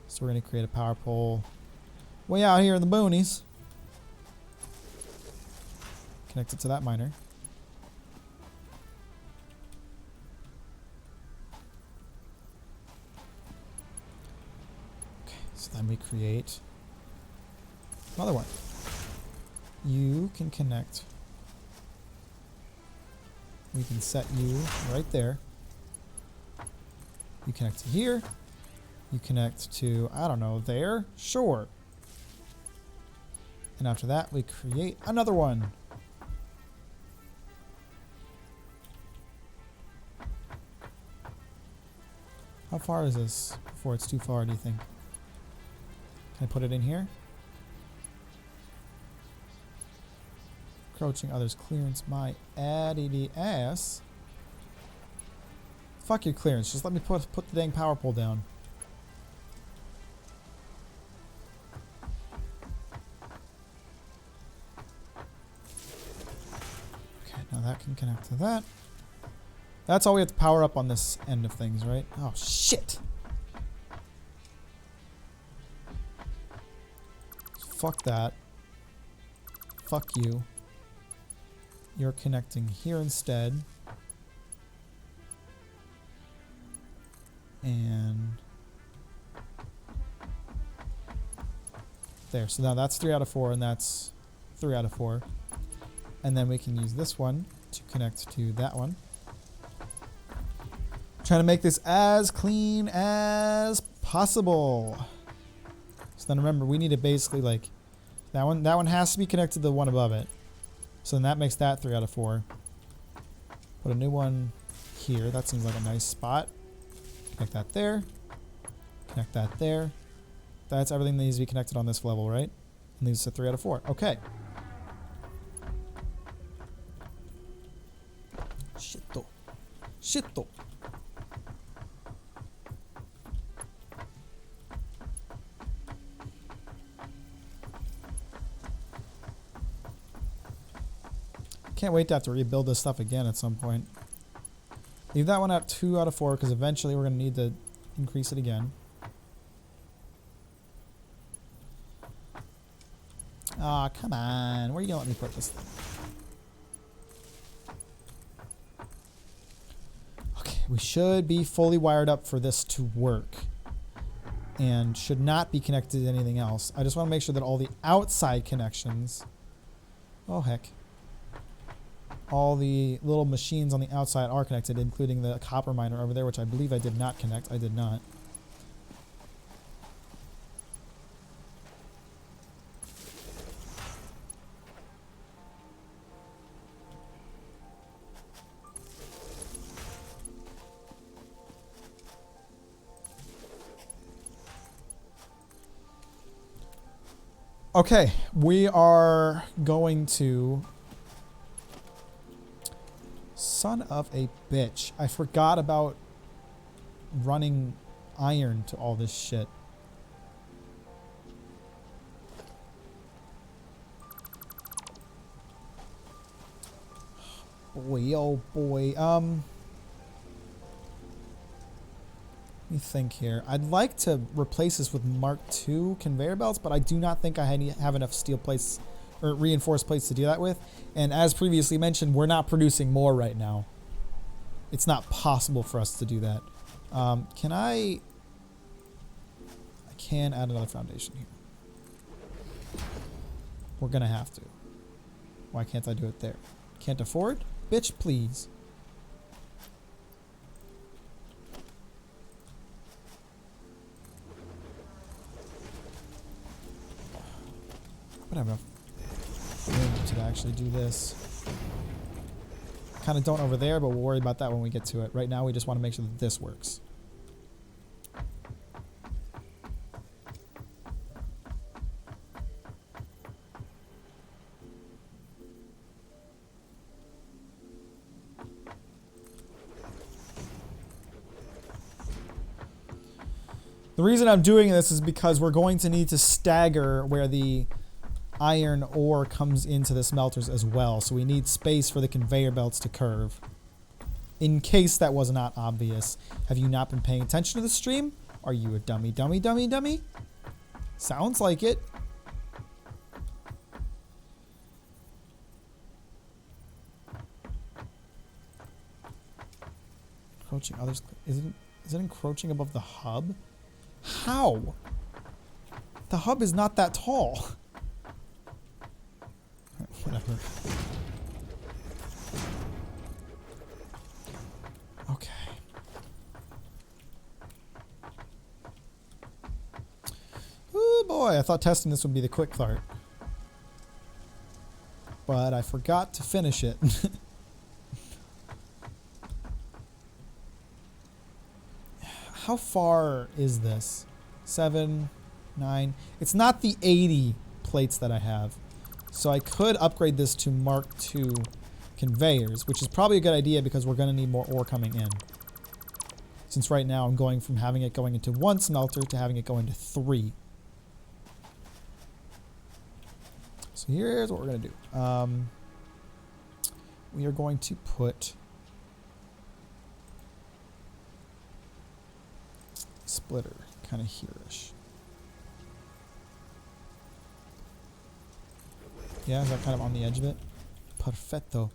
So we're going to create a power pole way out here in the boonies. Connect it to that miner. Okay, so then we create another one. You can connect. We can set you right there. You connect to here. You connect to, I don't know, there? Sure. And after that, we create another one. How far is this before it's too far, do you think? Can I put it in here? Encroaching others' clearance, my addity ass. Fuck your clearance, just let me put the dang power pole down. Okay, now that can connect to that. That's all we have to power up on this end of things, right? Oh, shit! Fuck that. Fuck you. You're connecting here instead. And there. So now that's 3 out of 4, and that's 3 out of 4. And then we can use this one to connect to that one. Trying to make this as clean as possible. So then remember, we need to basically like that one has to be connected to the one above it. So then that makes that 3 out of 4. Put a new one here. That seems like a nice spot. Connect that there. Connect that there. That's everything that needs to be connected on this level, right? And leaves us a 3 out of 4. Okay. Shitto. Shitto. Can't wait to have to rebuild this stuff again at some point. Leave that one at 2 out of 4 because eventually we're going to need to increase it again. Aw, come on. Where are you going to let me put this thing? Okay, we should be fully wired up for this to work. And should not be connected to anything else. I just want to make sure that all the outside connections... Oh, heck. All the little machines on the outside are connected, including the copper miner over there, which I believe I did not connect. I did not. Okay, we are going to... Son of a bitch. I forgot about running iron to all this shit. Boy, oh boy. Let me think here. I'd like to replace this with Mark II conveyor belts, but I do not think I have enough steel plates or reinforced plates to do that with. And as previously mentioned, we're not producing more right now. It's not possible for us to do that. Can I can add another foundation here. We're gonna have to. Why can't I do it there? Can't afford? Bitch, please. I would have enough room to actually do this. Kind of don't over there, but we'll worry about that when we get to it. Right now, we just want to make sure that this works. The reason I'm doing this is because we're going to need to stagger where the iron ore comes into the smelters as well. So we need space for the conveyor belts to curve. In case that was not obvious. Have you not been paying attention to the stream? Are you a dummy? Sounds like it. Encroaching others. Is it encroaching above the hub? How? The hub is not that tall. Whatever. Okay. Oh boy, I thought testing this would be the quick part. But I forgot to finish it. How far is this? 7, 9. It's not the 80 plates that I have. So I could upgrade this to Mark II conveyors, which is probably a good idea because we're going to need more ore coming in. Since right now I'm going from having it going into 1 smelter to having it go into 3. So here's what we're going to do. We are going to put splitter kind of here-ish. Yeah, is that kind of on the edge of it? Perfetto.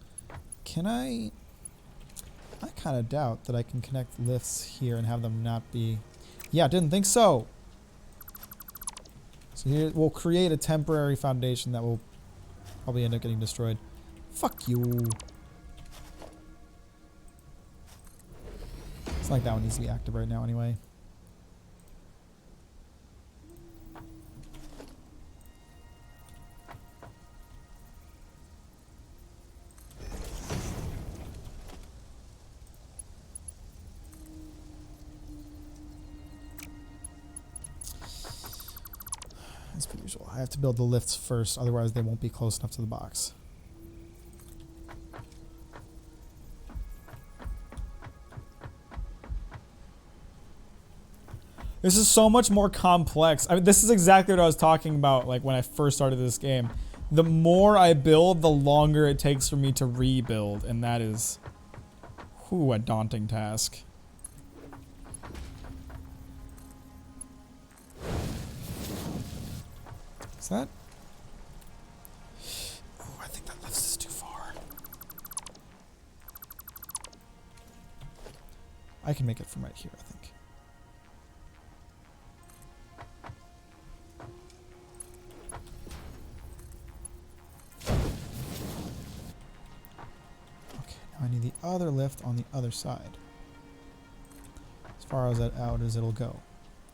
Can I kind of doubt that I can connect lifts here and have them not be... Yeah, didn't think so. So here we'll create a temporary foundation that will probably end up getting destroyed. Fuck you. It's like that one needs to be active right now anyway. As per usual, I have to build the lifts first, otherwise they won't be close enough to the box. This is so much more complex. I mean, this is exactly what I was talking about, like, when I first started this game. The more I build, the longer it takes for me to rebuild, and that is, whew, a daunting task. Is that? Oh, I think that lifts us too far. I can make it from right here, I think. I need the other lift on the other side. As far as that out as it'll go.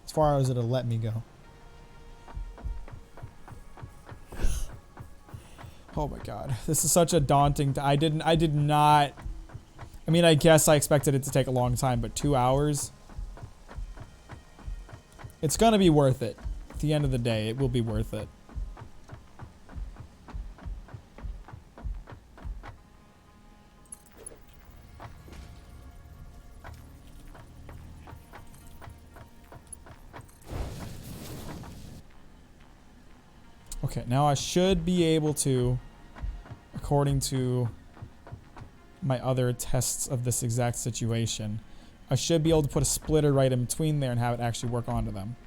As far as it'll let me go. Oh my god. This is such a daunting... I did not... I mean, I guess I expected it to take a long time, but 2 hours? It's gonna be worth it. At the end of the day, it will be worth it. Okay, now I should be able to, according to my other tests of this exact situation, I should be able to put a splitter right in between there and have it actually work onto them.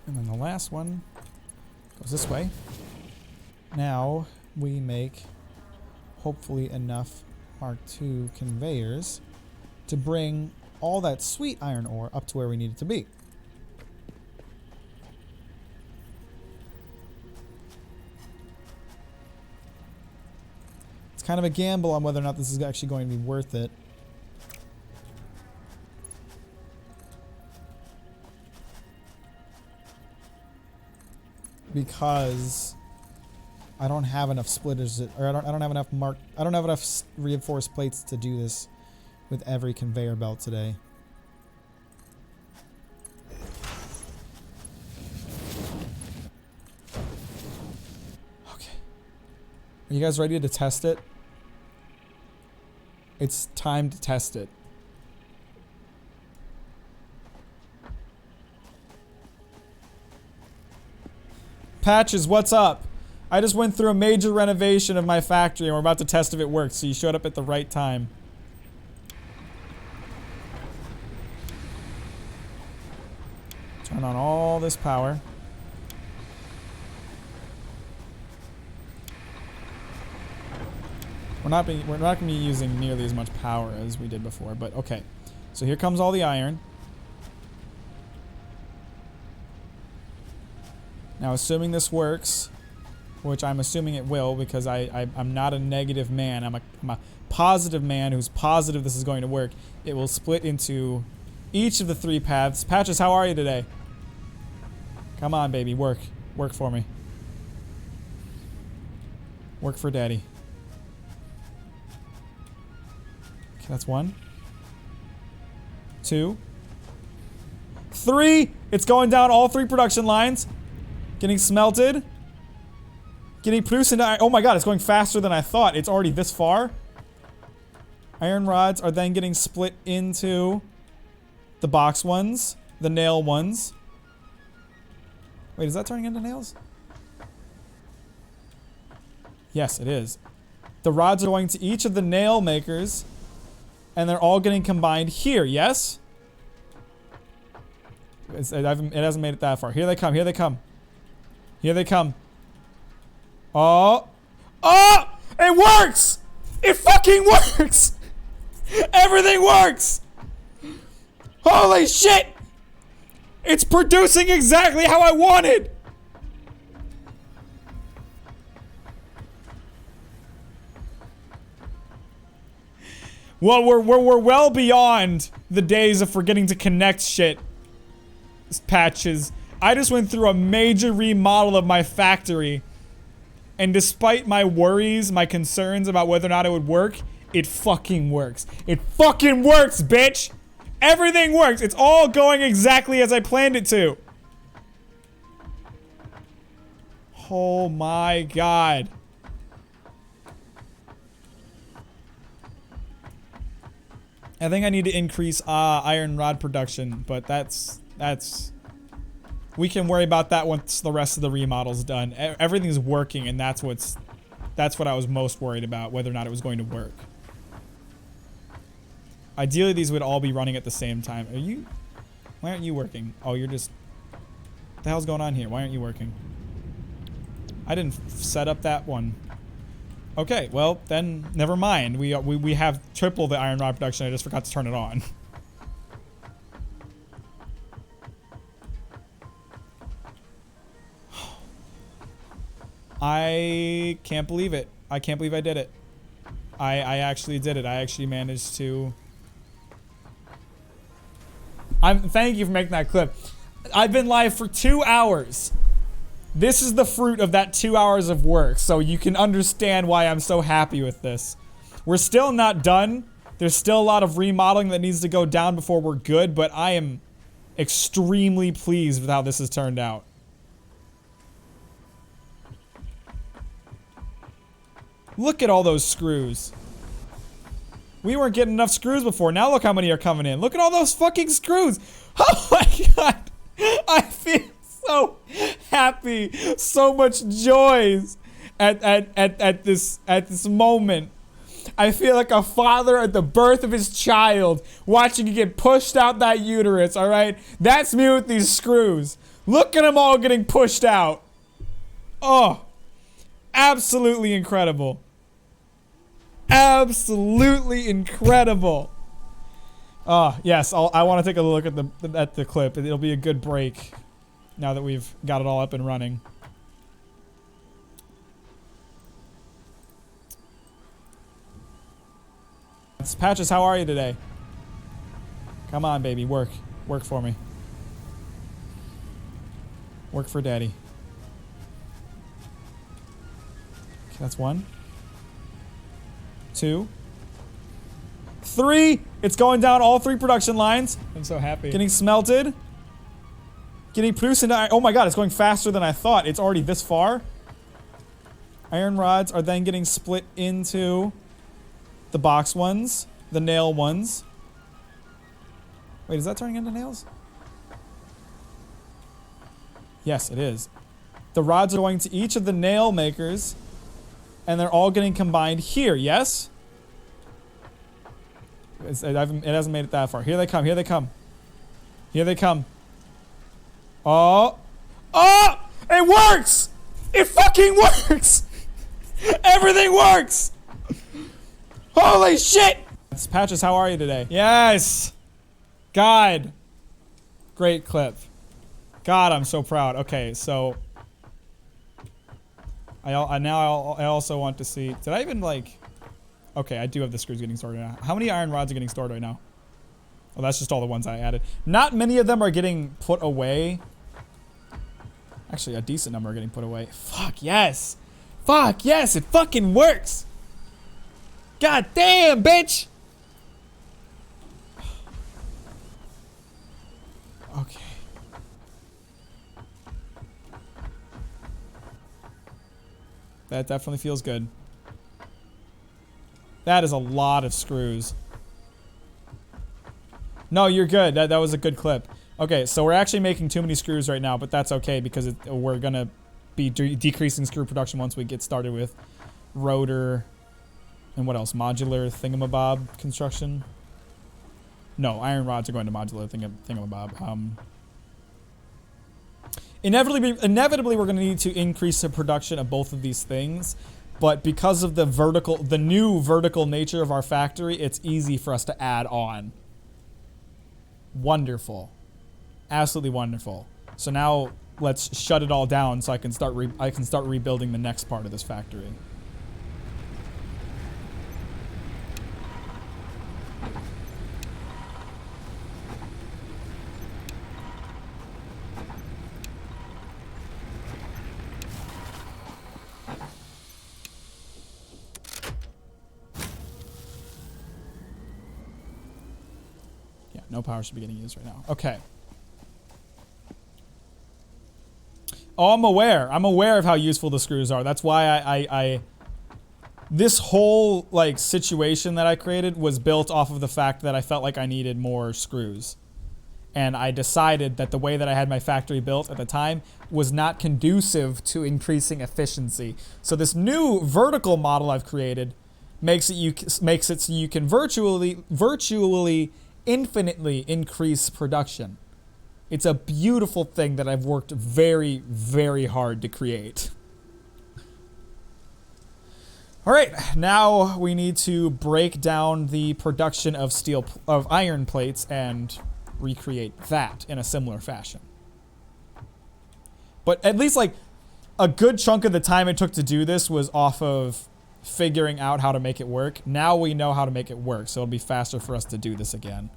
And then the last one goes this way. Now we make hopefully enough Mark II conveyors to bring all that sweet iron ore up to where we need it to be. It's kind of a gamble on whether or not this is actually going to be worth it. Because I don't have enough splitters, or I don't have enough reinforced plates to do this with every conveyor belt today. Okay. Are you guys ready to test it? It's time to test it. Patches, what's up? I just went through a major renovation of my factory and we're about to test if it works, so you showed up at the right time. Turn on all this power. We're not going to be using nearly as much power as we did before, but okay. So here comes all the iron. Now, assuming this works, which I'm assuming it will because I'm not a negative man. I'm a positive man who's positive this is going to work. It will split into each of the 3 paths. Patches, how are you today? Come on, baby. Work. Work for me. Work for daddy. Okay, that's 1. 2. 3! It's going down all 3 production lines. Getting smelted. Getting produced into iron. Oh my god, it's going faster than I thought. It's already this far. Iron rods are then getting split into the box ones, the nail ones. Wait, is that turning into nails? Yes, it is. The rods are going to each of the nail makers, and they're all getting combined here, yes? It hasn't made it that far. Here they come, here they come. Here they come. Oh. Oh! It works! It fucking works! Everything works! Holy shit! It's producing exactly how I wanted! Well, we're well beyond the days of forgetting to connect shit. Patches. I just went through a major remodel of my factory. And despite my worries, my concerns about whether or not it would work, it fucking works. It fucking works, bitch! Everything works. It's all going exactly as I planned it to. Oh my god. I think I need to increase iron rod production, but that's we can worry about that once the rest of the remodel's done. Everything's working, and that's what I was most worried about, whether or not it was going to work. Ideally, these would all be running at the same time. Why aren't you working? Oh, you're just, what the hell's going on here? Why aren't you working? I didn't set up that one. Okay, well, then never mind. We have triple the iron rod production. I just forgot to turn it on. I can't believe it. I can't believe I did it. I actually did it. I actually managed to. Thank you for making that clip. I've been live for 2 hours. This is the fruit of that 2 hours of work, so you can understand why I'm so happy with this. We're still not done. There's still a lot of remodeling that needs to go down before we're good, but I am extremely pleased with how this has turned out. Look at all those screws. We weren't getting enough screws before. Now look how many are coming in. Look at all those fucking screws. Oh my god. I feel so happy. So much joy at this moment. I feel like a father at the birth of his child watching it get pushed out that uterus, alright? That's me with these screws. Look at them all getting pushed out. Oh. Absolutely incredible. Absolutely incredible. Yes, I want to take a look at the clip. It'll be a good break now that we've got it all up and running. Patches, how are you today? Come on, baby, work. Work for me. Work for daddy. Okay, that's 1, 2, 3. It's going down all 3 production lines. I'm so happy. Getting smelted. Getting produced into iron. Oh my god, it's going faster than I thought. It's already this far. Iron rods are then getting split into the box ones, the nail ones. Wait, is that turning into nails? Yes, it is. The rods are going to each of the nail makers, and they're all getting combined here, yes? It hasn't made it that far. Here they come, here they come. Here they come. Oh. Oh! It works! It fucking works! Everything works! Holy shit! Patches, how are you today? Yes! God. Great clip. God, I'm so proud. Okay, so I also want to see. Did I even like? Okay, I do have the screws getting stored now. How many iron rods are getting stored right now? Oh, that's just all the ones I added. Not many of them are getting put away. Actually, a decent number are getting put away. Fuck yes. Fuck yes, it fucking works. God damn, bitch. Okay. That definitely feels good. That is a lot of screws. No, you're good. That was a good clip. Okay, so we're actually making too many screws right now, but that's okay because we're gonna be decreasing screw production once we get started with rotor and what else? Modular thingamabob construction. No, iron rods are going to modular thingamabob. Inevitably, we're going to need to increase the production of both of these things, but because of the new vertical nature of our factory, it's easy for us to add on. Wonderful, absolutely wonderful. So now let's shut it all down so I can start rebuilding the next part of this factory. No power should be getting used right now. Okay. Oh, I'm aware. I'm aware of how useful the screws are. That's why I this whole like situation that I created was built off of the fact that I felt like I needed more screws. And I decided that the way that I had my factory built at the time was not conducive to increasing efficiency. So this new vertical model I've created makes it so you can virtually infinitely increase production. It's a beautiful thing that I've worked very, very hard to create. All right, now we need to break down the production of iron plates and recreate that in a similar fashion. But at least like a good chunk of the time it took to do this was off of figuring out how to make it work. Now we know how to make it work, so it'll be faster for us to do this again.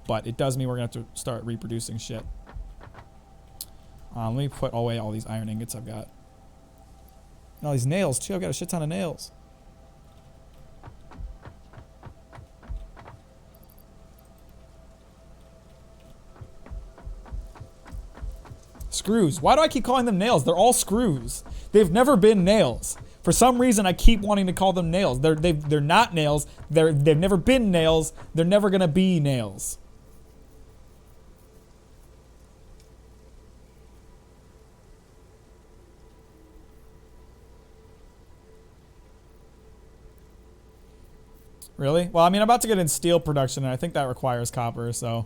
But it does mean we're gonna have to start reproducing shit. Let me put away all these iron ingots I've got. And all these nails too. I've got a shit ton of nails. Screws. Why do I keep calling them nails? They're all screws. They've never been nails. For some reason, I keep wanting to call them nails. They're not nails. They've never been nails. They're never gonna be nails. Really? Well, I mean, I'm about to get in steel production, and I think that requires copper, so.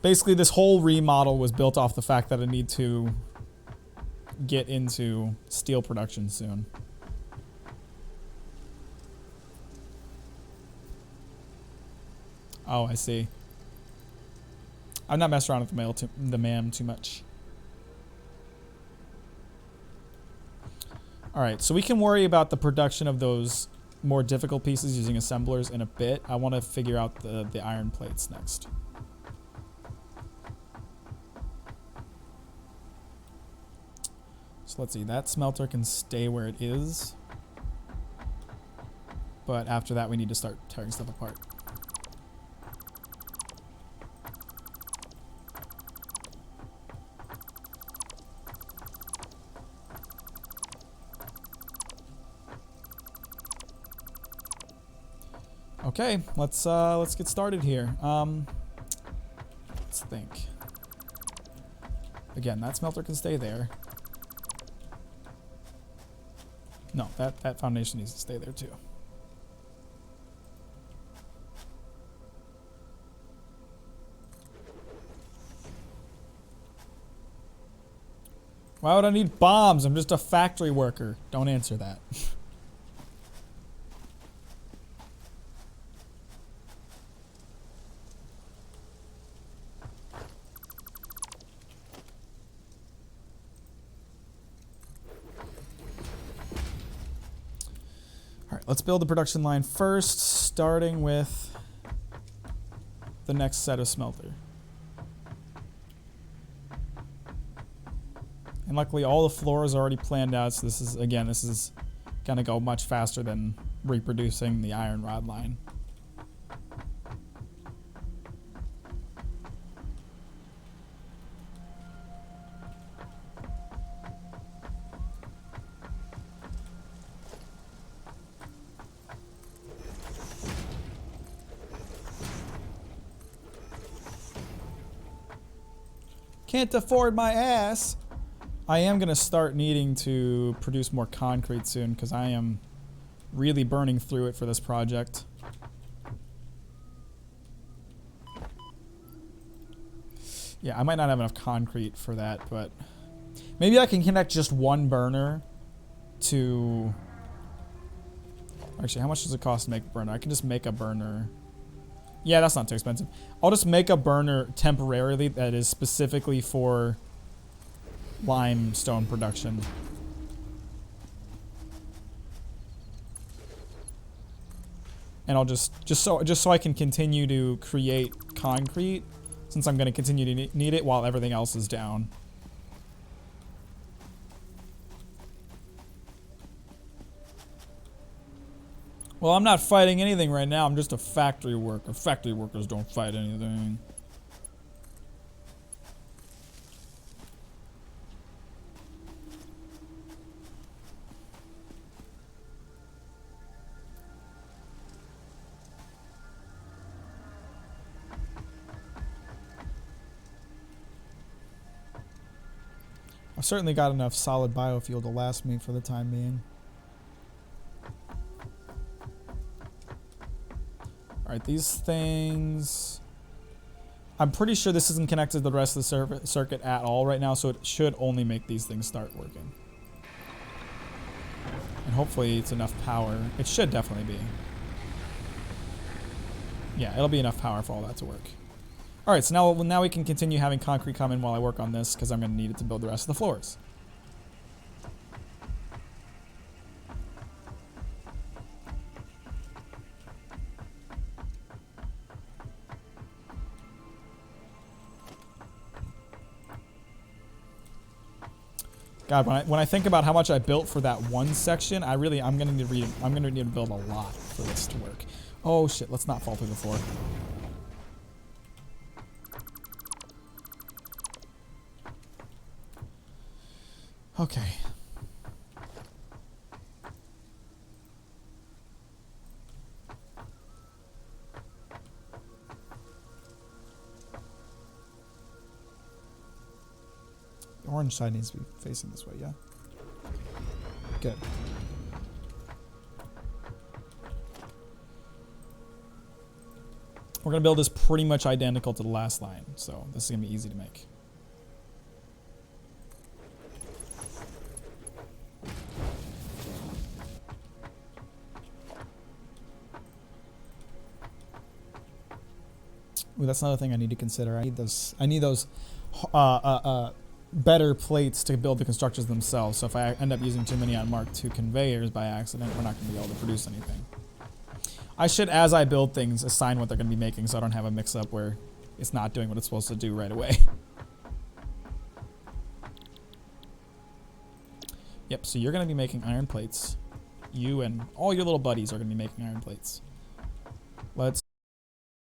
Basically, this whole remodel was built off the fact that I need to get into steel production soon. Oh, I see. I've not messed around with the MAM too much. Alright, so we can worry about the production of those more difficult pieces using assemblers in a bit. I want to figure out the iron plates next. So let's see, that smelter can stay where it is. But after that we need to start tearing stuff apart. Okay, let's get started here. Let's think. Again, that smelter can stay there. No, that foundation needs to stay there too. Why would I need bombs? I'm just a factory worker. Don't answer that. Let's build the production line first, starting with the next set of smelter. And luckily all the floors are already planned out, so this is gonna go much faster than reproducing the iron rod line. Can't afford my ass. I am going to start needing to produce more concrete soon because I am really burning through it for this project. Yeah, I might not have enough concrete for that, but maybe I can connect just one burner to... Actually, how much does it cost to make a burner? I can just make a burner... Yeah, that's not too expensive. I'll just make a burner temporarily that is specifically for limestone production. And I'll just so I can continue to create concrete, since I'm going to continue to need it while everything else is down. Well, I'm not fighting anything right now. I'm just a factory worker. Factory workers don't fight anything. I've certainly got enough solid biofuel to last me for the time being. Alright, these things... I'm pretty sure this isn't connected to the rest of the circuit at all right now, so it should only make these things start working. And hopefully it's enough power. It should definitely be. Yeah, it'll be enough power for all that to work. Alright, so now we can continue having concrete come in while I work on this, because I'm going to need it to build the rest of the floors. God, when I think about how much I built for that one section, I'm gonna need to build a lot for this to work. Oh shit, let's not fall through the floor. Okay. The orange side needs to be facing this way, yeah? Good. We're going to build this pretty much identical to the last line, so this is going to be easy to make. Ooh, that's another thing I need to consider. I need those better plates to build the constructors themselves. So if I end up using too many on Mark II conveyors by accident, we're not going to be able to produce anything. I should, as I build things, assign what they're going to be making so I don't have a mix-up where it's not doing what it's supposed to do right away. Yep, so you're going to be making iron plates. You and all your little buddies are going to be making iron plates.